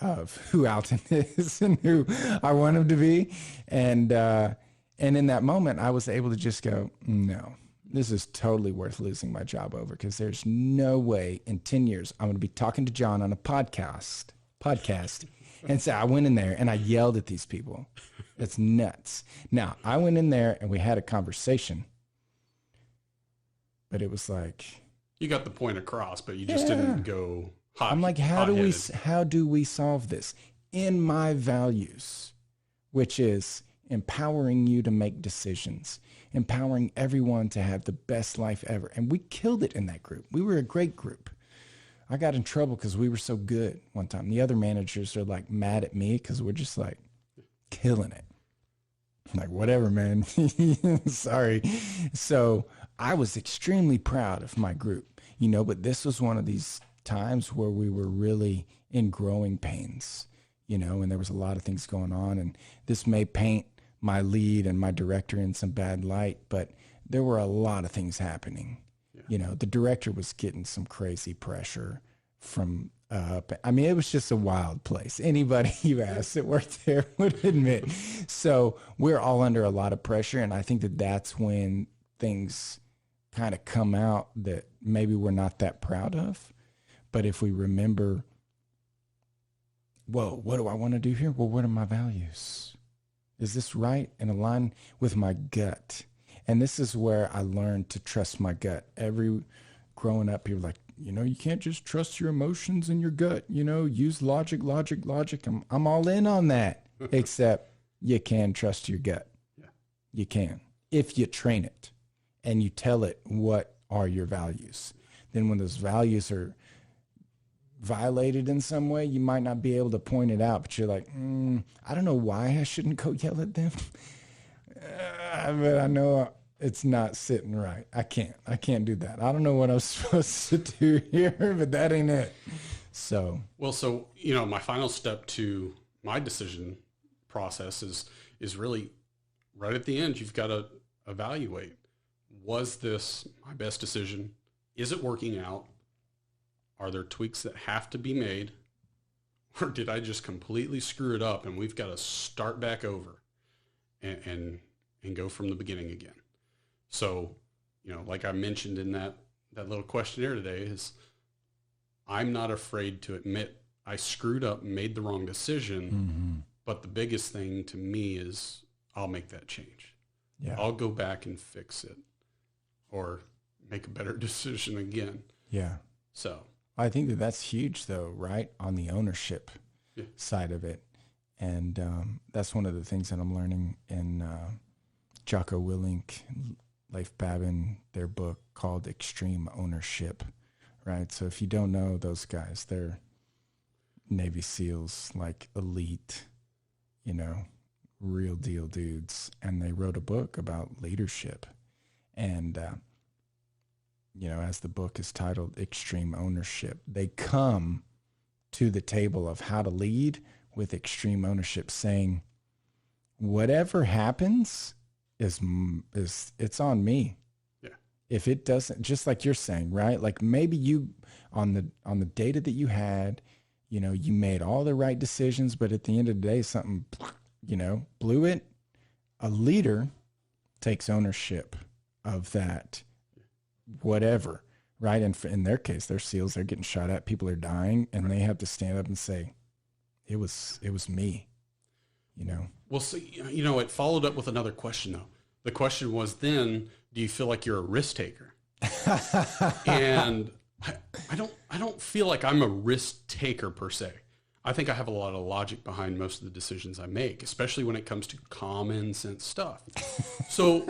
of who Alton is and who I want him to be. And in that moment, I was able to just go, no, this is totally worth losing my job over, because there's no way in 10 years I'm going to be talking to John on a podcast. And so I went in there and I yelled at these people. It's nuts. Now, I went in there and we had a conversation, but it was like, you got the point across, but you just didn't go hot. I'm like, how do we solve this? In my values, which is empowering you to make decisions, empowering everyone to have the best life ever. And we killed it in that group. We were a great group. I got in trouble because we were so good one time. The other managers are like mad at me because we're just like killing it. I'm like, whatever, man. Sorry. So I was extremely proud of my group, you know, but this was one of these times where we were really in growing pains, you know, and there was a lot of things going on, and this may paint my lead and my director in some bad light, but there were a lot of things happening. Yeah. You know, the director was getting some crazy pressure from I mean, it was just a wild place. Anybody you asked that worked there would admit. So we're all under a lot of pressure, and I think that that's when things kind of come out that maybe we're not that proud of. But if we remember, whoa, what do I want to do here? Well, what are my values? Is this right and align with my gut? And this is where I learned to trust my gut. Growing up, people were like, you know, you can't just trust your emotions and your gut, you know, use logic. I'm all in on that, except you can trust your gut. Yeah. You can, if you train it and you tell it what are your values. Then when those values are violated in some way, you might not be able to point it out, but you're like, I don't know why I shouldn't go yell at them. But I know it's not sitting right. I can't do that. I don't know what I'm supposed to do here, but that ain't it. So, you know, my final step to my decision process is really right at the end. You've got to evaluate, was this my best decision? Is it working out? Are there tweaks that have to be made? Or did I just completely screw it up and we've got to start back over and go from the beginning again? So, you know, like I mentioned in that little questionnaire today, is I'm not afraid to admit I screwed up, made the wrong decision. But the biggest thing to me is I'll make that change. Yeah. I'll go back and fix it or make a better decision again. Yeah. So I think that's huge, though, right? On the ownership side of it. And that's one of the things that I'm learning in Jocko Willink, Leif Babin, their book called Extreme Ownership, right? So if you don't know those guys, they're Navy SEALs, like elite, you know, real deal dudes. And they wrote a book about leadership. And, you know, as the book is titled Extreme Ownership, they come to the table of how to lead with extreme ownership, saying, whatever happens is it's on me. Yeah. If it doesn't, just like you're saying, right? Like maybe you on the data that you had, you know, you made all the right decisions, but at the end of the day, something, you know, blew it. A leader takes ownership of that, whatever, right? And in their case, they're SEALs, they're getting shot at, people are dying, and they have to stand up and say, it was me, you know? Well, so, you know, it followed up with another question, though. The question was then, do you feel like you're a risk taker? And I don't feel like I'm a risk taker per se. I think I have a lot of logic behind most of the decisions I make, especially when it comes to common sense stuff. So,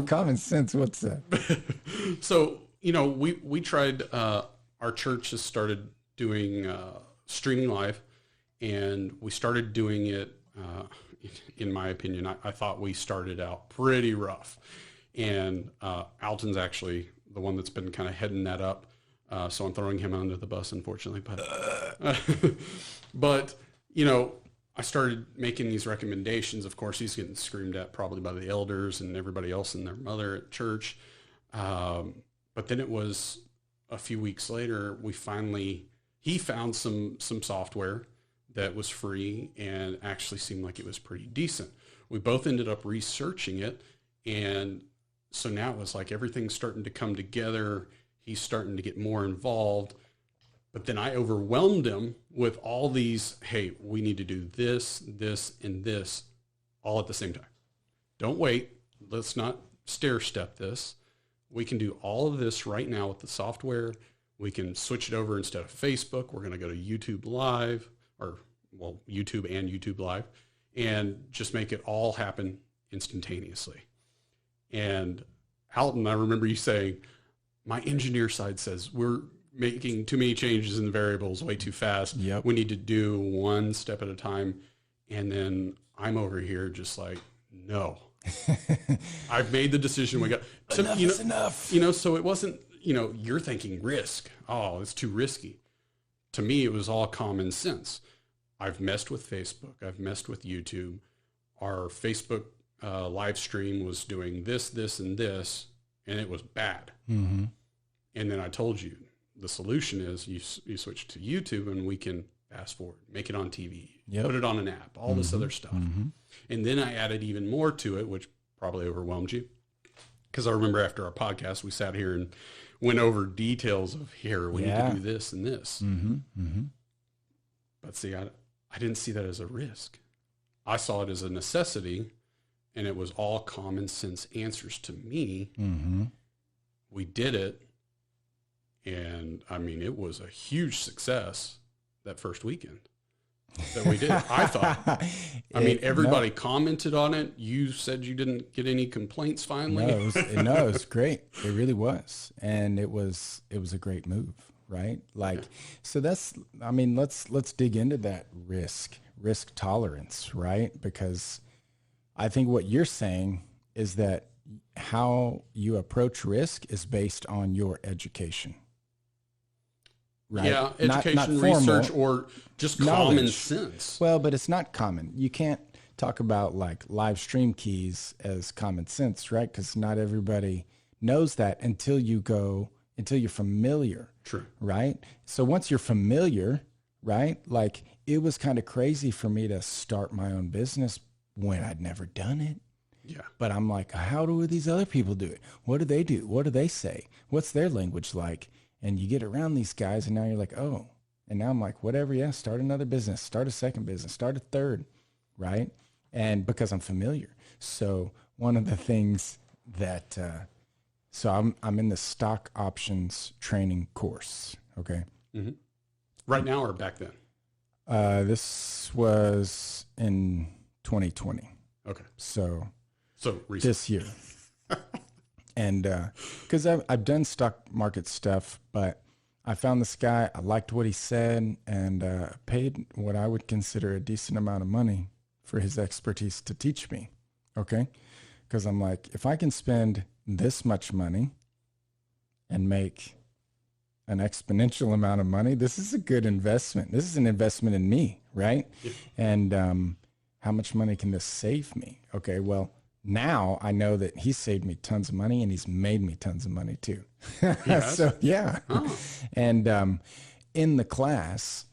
Common sense, what's that? so, we tried, our church has started doing streaming live, and we started doing it, in my opinion, I thought we started out pretty rough. And Alton's actually the one that's been kind of heading that up. So I'm throwing him under the bus, unfortunately. But, I started making these recommendations. Of course, he's getting screamed at probably by the elders and everybody else and their mother at church. But then it was a few weeks later, he found some software that was free and actually seemed like it was pretty decent. We both ended up researching it. And so now it was like everything's starting to come together. He's starting to get more involved. But then I overwhelmed him with all these, hey, we need to do this, this, and this all at the same time. Don't wait. Let's not stair step this. We can do all of this right now with the software. We can switch it over instead of Facebook. We're going to go to YouTube Live, YouTube and YouTube Live, and just make it all happen instantaneously. And Alton, I remember you saying, my engineer side says we're making too many changes in the variables way too fast. Yep. We need to do one step at a time. And then I'm over here just like, no, I've made the decision. We got enough is enough. So it wasn't, you're thinking risk. Oh, it's too risky. To me, it was all common sense. I've messed with Facebook. I've messed with YouTube. Our Facebook live stream was doing this, this, and this, and it was bad. Mm-hmm. And then I told you the solution is you switch to YouTube and we can fast forward, make it on TV, put it on an app, all this other stuff. Mm-hmm. And then I added even more to it, which probably overwhelmed you. Because I remember after our podcast, we sat here and went over details of here, we need to do this and this. Mm-hmm. Mm-hmm. But see, I didn't see that as a risk. I saw it as a necessity, and it was all common sense answers to me. Mm-hmm. We did it. And I mean, it was a huge success that first weekend that we did. I thought, everybody commented on it. You said you didn't get any complaints finally. No, it was great. It really was. And it was a great move, right? So let's dig into that risk tolerance, right? Because I think what you're saying is that how you approach risk is based on your education. Right? Yeah, education, not research, or just common knowledge. sense. Well, but it's not common. You can't talk about like live stream keys as common sense, right? Because not everybody knows that until you're familiar. True. Right? So once you're familiar, right? Like it was kind of crazy for me to start my own business when I'd never done it. Yeah. But I'm like, how do these other people do it? What do they do? What do they say? What's their language like? And you get around these guys and now you're like, oh, and now I'm like, whatever. Yeah. Start another business, start a second business, start a third. Right. And because I'm familiar. So one of the things that, so I'm in the stock options training course. Okay. Mm-hmm. Right now or back then? This was in 2020. Okay. So recent. This year. And because I've done stock market stuff, but I found this guy, I liked what he said, and paid what I would consider a decent amount of money for his expertise to teach me, okay? Because I'm like, if I can spend this much money and make an exponential amount of money, this is a good investment. This is an investment in me, right? Yeah. And how much money can this save me? Okay, well, now I know that he saved me tons of money and he's made me tons of money too. So yeah. Oh. And in the class,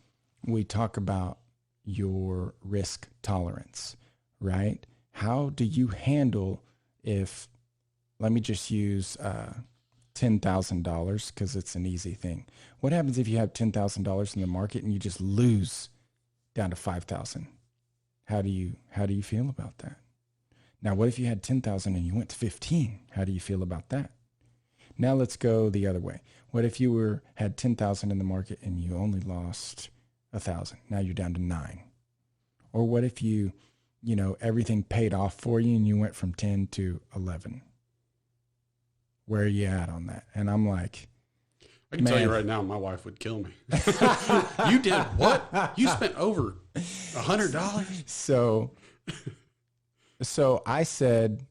we talk about your risk tolerance, right? How do you handle let me just use $10,000 because it's an easy thing. What happens if you have $10,000 in the market and you just lose down to 5,000? How do you feel about that? Now, what if you had 10,000 and you went to 15? How do you feel about that? Now let's go the other way. What if you had 10,000 in the market and you only lost 1,000? Now you're down to 9. Or what if everything paid off for you and you went from 10 to 11? Where are you at on that? And I'm like, I can tell you right now, my wife would kill me. You did what? You spent over $100. So I said,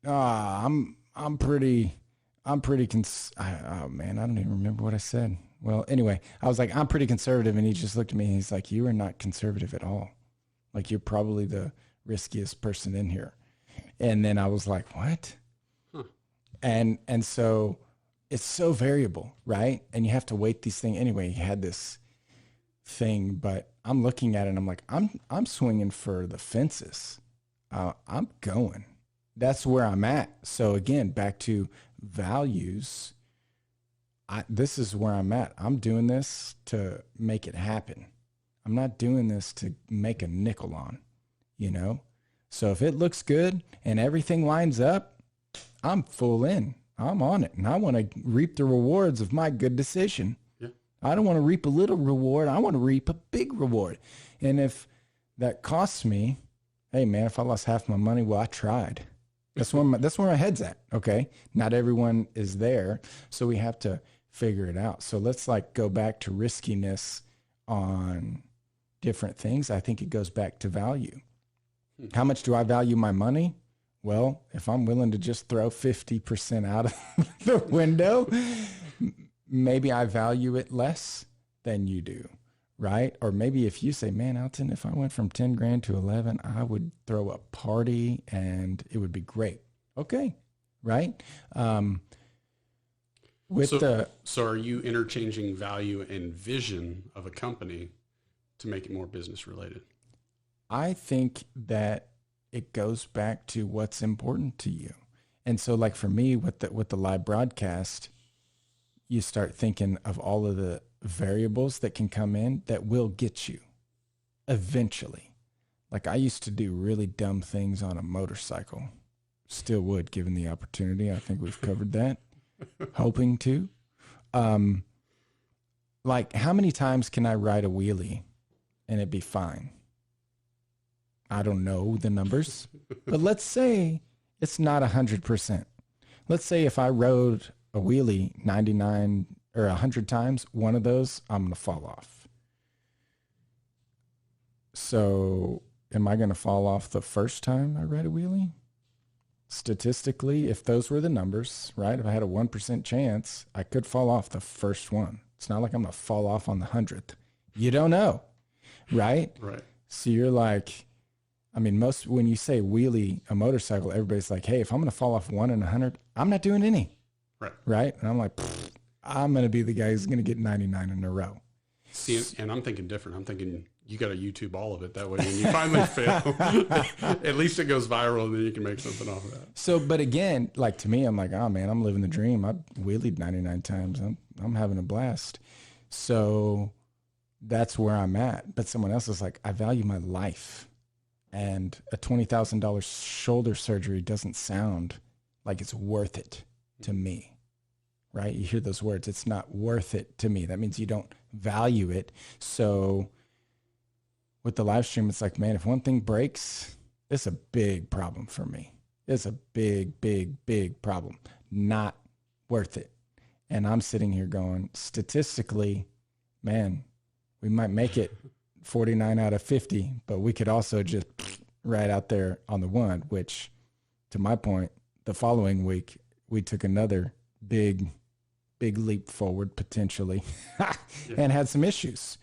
I'm pretty, oh man, I don't even remember what I said. Well, anyway, I was like, I'm pretty conservative. And he just looked at me and he's like, you are not conservative at all. Like, you're probably the riskiest person in here. And then I was like, what? Huh. And so it's so variable, right? And you have to weight these things. Anyway, he had this thing, but I'm looking at it and I'm like, I'm swinging for the fences. I'm going. That's where I'm at. So again, back to values. This is where I'm at. I'm doing this to make it happen. I'm not doing this to make a nickel on, So if it looks good and everything lines up, I'm full in. I'm on it. And I want to reap the rewards of my good decision. Yeah. I don't want to reap a little reward. I want to reap a big reward. And if that costs me, hey man, if I lost half my money, well, I tried. That's where my head's at. Okay. Not everyone is there. So we have to figure it out. So let's go back to riskiness on different things. I think it goes back to value. How much do I value my money? Well, if I'm willing to just throw 50% out of the window, maybe I value it less than you do, right? Or maybe if you say, man, Alton, if I went from 10 grand to 11, I would throw a party and it would be great. Okay, right? So are you interchanging value and vision of a company to make it more business related? I think that it goes back to what's important to you. And so for me with the live broadcast, you start thinking of all of the variables that can come in that will get you eventually. I used to do really dumb things on a motorcycle. Still would, given the opportunity. I think we've covered that. Hoping to. How many times can I ride a wheelie and it'd be fine? I don't know the numbers, but let's say it's not 100%. Let's say if I rode a wheelie 99 or 100 times, one of those, I'm going to fall off. So am I going to fall off the first time I ride a wheelie? Statistically, if those were the numbers, right? If I had a 1% chance, I could fall off the first one. It's not like I'm going to fall off on the 100th. You don't know, right? Right. So you're when you say wheelie, a motorcycle, everybody's like, hey, if I'm going to fall off 1 in 100, I'm not doing any. Right. Right. And I'm like, I'm going to be the guy who's going to get 99 in a row. See, and I'm thinking different. I'm thinking you got to YouTube all of it. That way, when you finally fail, at least it goes viral and then you can make something off of that. So, but again, to me, I'm like, oh man, I'm living the dream. I wheelied 99 times. I'm having a blast. So that's where I'm at. But someone else is like, I value my life. And a $20,000 shoulder surgery doesn't sound like it's worth it to me, right? You hear those words, it's not worth it to me. That means you don't value it. So with the live stream, it's like, man, if one thing breaks, it's a big problem for me. It's a big, big, big problem. Not worth it. And I'm sitting here going, statistically, man, we might make it 49 out of 50, but we could also just right out there on the one, which to my point, the following week, we took another big leap forward potentially and had some issues.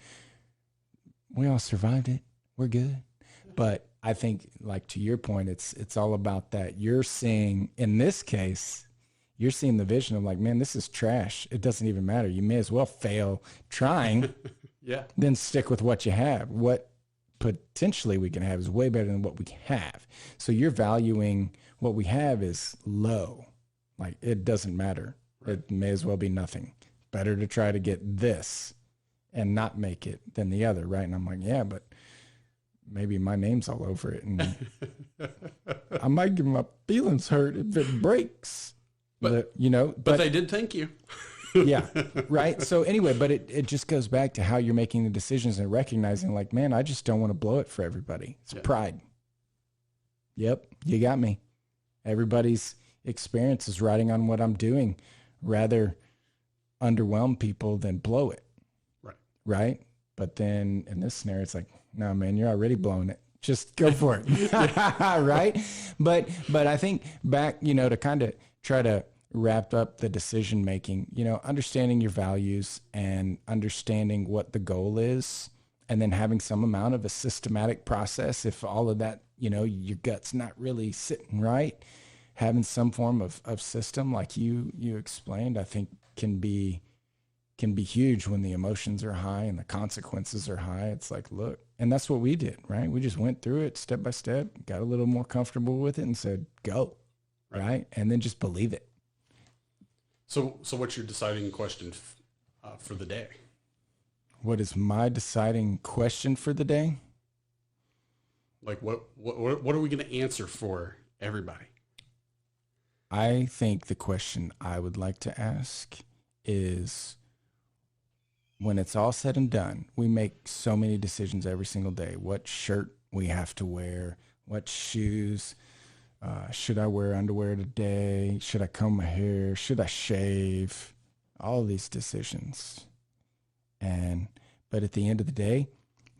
We all survived it. We're good. But I think to your point, it's all about that. You're seeing, in this case, you're seeing the vision of man, this is trash. It doesn't even matter. You may as well fail trying. Yeah. Then stick with what you have. What potentially we can have is way better than what we have. So you're valuing what we have is low. It doesn't matter. Right. It may as well be nothing. Better to try to get this and not make it than the other, right? And I'm like, yeah, but maybe my name's all over it. And I might get my feelings hurt if it breaks. But but they did thank you. yeah. Right. So anyway, but it just goes back to how you're making the decisions and recognizing like, man, I just don't want to blow it for everybody. It's pride. Yep. You got me. Everybody's experience is riding on what I'm doing. Rather underwhelm people than blow it. Right. Right. But then in this scenario, it's like, no, man, you're already blowing it. Just go for it. Right. But I think back, to kind of try to wrap up the decision making, understanding your values and understanding what the goal is, and then having some amount of a systematic process. If all of that, your gut's not really sitting right, having some form of system like you explained, I think can be huge when the emotions are high and the consequences are high. It's like, look, and that's what we did, right? We just went through it step by step, got a little more comfortable with it and said, go, right? And then just believe it. So what's your deciding question for the day? What is my deciding question for the day? Like what are we going to answer for everybody? I think the question I would like to ask is, when it's all said and done, we make so many decisions every single day. What shirt we have to wear, what shoes, should I wear underwear today? Should I comb my hair? Should I shave? All these decisions. But at the end of the day,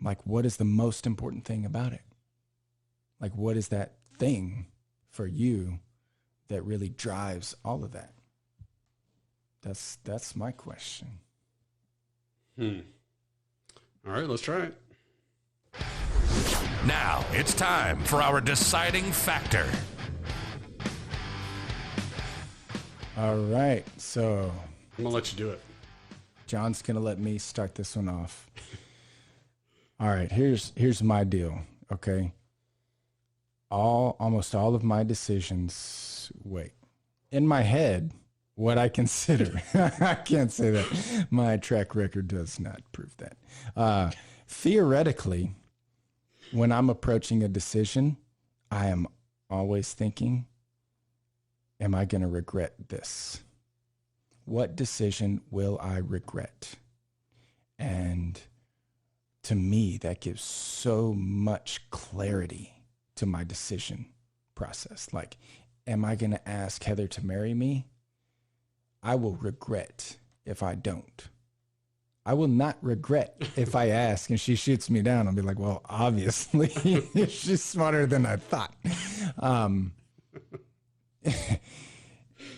like, what is the most important thing about it? Like, what is that thing for you that really drives all of that? That's my question. All right, let's try it. Now it's time for our deciding factor. All right, so I'm gonna let you do it. John's gonna let me start this one off. All right, here's my deal. Okay, almost all of my decisions. Wait, in my head, what I consider. I can't say that. My track record does not prove that. Theoretically, when I'm approaching a decision, I am always thinking, am I going to regret this? What decision will I regret? And to me, that gives so much clarity to my decision process. Like, am I going to ask Heather to marry me? I will regret if I don't. I will not regret if I ask and she shoots me down. I'll be like, well, obviously she's smarter than I thought.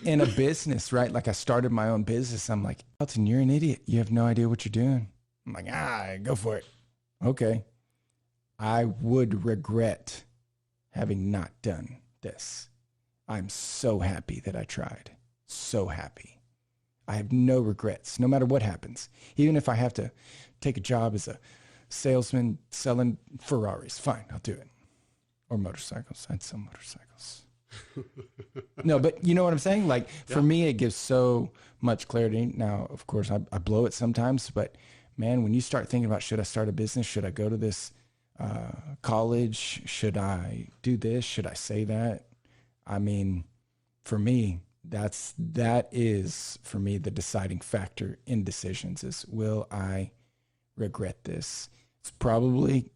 In a business, right? Like, I started my own business. I'm like, Alton, you're an idiot. You have no idea what you're doing. I'm like, go for it. Okay. I would regret having not done this. I'm so happy that I tried. So happy. I have no regrets, no matter what happens. Even if I have to take a job as a salesman selling Ferraris, fine, I'll do it. Or motorcycles. I'd sell motorcycles. No, but you know what I'm saying? Like, for me, it gives so much clarity. Now, of course, I blow it sometimes, but man, when you start thinking about, should I start a business? Should I go to this college? Should I do this? Should I say that? I mean, for me, that is for me the deciding factor in decisions is, will I regret this? It's probably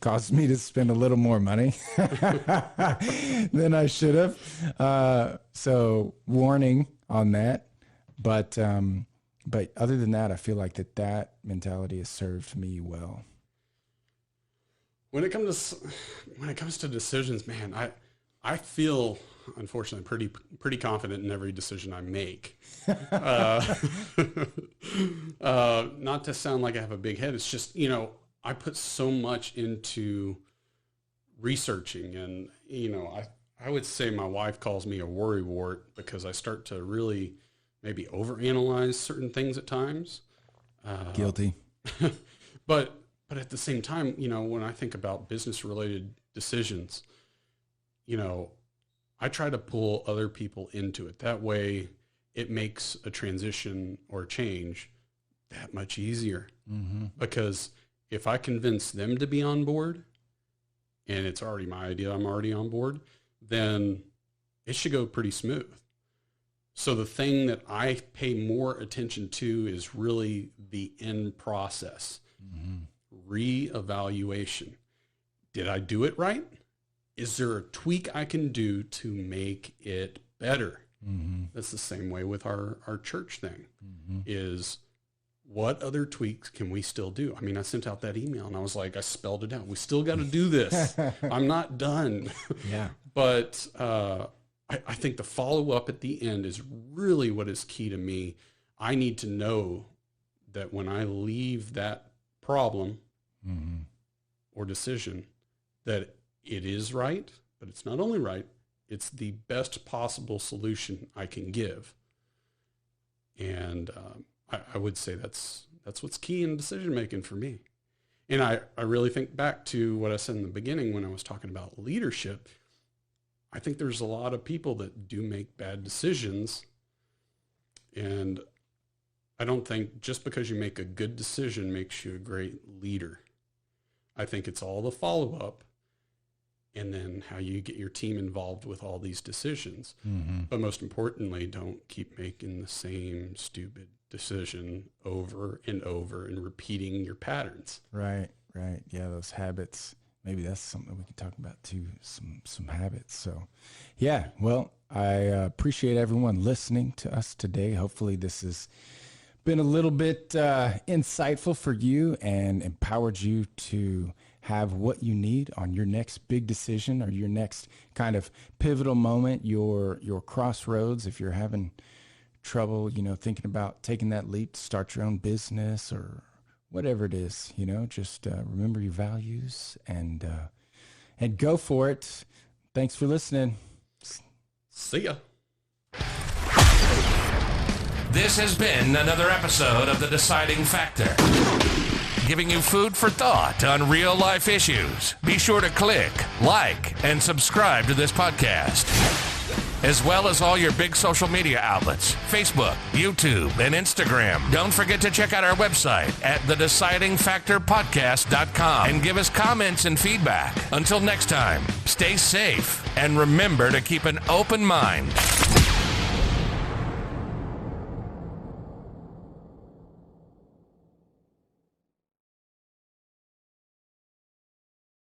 caused me to spend a little more money than I should have. So warning on that. But other than that, I feel like that mentality has served me well. When it comes to decisions, man, I feel, unfortunately, pretty confident in every decision I make. Not to sound like I have a big head. It's just, I put so much into researching, and, I would say my wife calls me a worrywart because I start to really maybe overanalyze certain things at times. Guilty. But at the same time, when I think about business related decisions, I try to pull other people into it. That way it makes a transition or change that much easier. Mm-hmm. Because if I convince them to be on board and it's already my idea, I'm already on board, then it should go pretty smooth. So the thing that I pay more attention to is really the end process. Reevaluation. Did I do it right? Is there a tweak I can do to make it better? That's the same way with our church thing. Is what other tweaks can we still do? I mean, I sent out that email and I was like, I spelled it out. We still got to do this. I'm not done. Yeah. But I think the follow-up at the end is really what is key to me. I need to know that when I leave that problem or decision, that it is right, but it's not only right, it's the best possible solution I can give. And I would say that's what's key in decision-making for me. And I really think back to what I said in the beginning when I was talking about leadership. I think there's a lot of people that do make bad decisions. And I don't think just because you make a good decision makes you a great leader. I think it's all the follow-up and then how you get your team involved with all these decisions. But most importantly, don't keep making the same stupid decision over and over and repeating your patterns. Right. Yeah, those habits. Maybe that's something we can talk about too, some habits. So, yeah, well, I appreciate everyone listening to us today. Hopefully this has been a little bit insightful for you and empowered you to have what you need on your next big decision or your next kind of pivotal moment, your crossroads. If you're having trouble, thinking about taking that leap to start your own business or whatever it is, just remember your values and go for it. Thanks for listening. See ya. This has been another episode of The Deciding Factor, giving you food for thought on real life issues. Be sure to click, like, and subscribe to this podcast, as well as all your big social media outlets, Facebook, YouTube, and Instagram. Don't forget to check out our website at thedecidingfactorpodcast.com and give us comments and feedback. Until next time, stay safe and remember to keep an open mind.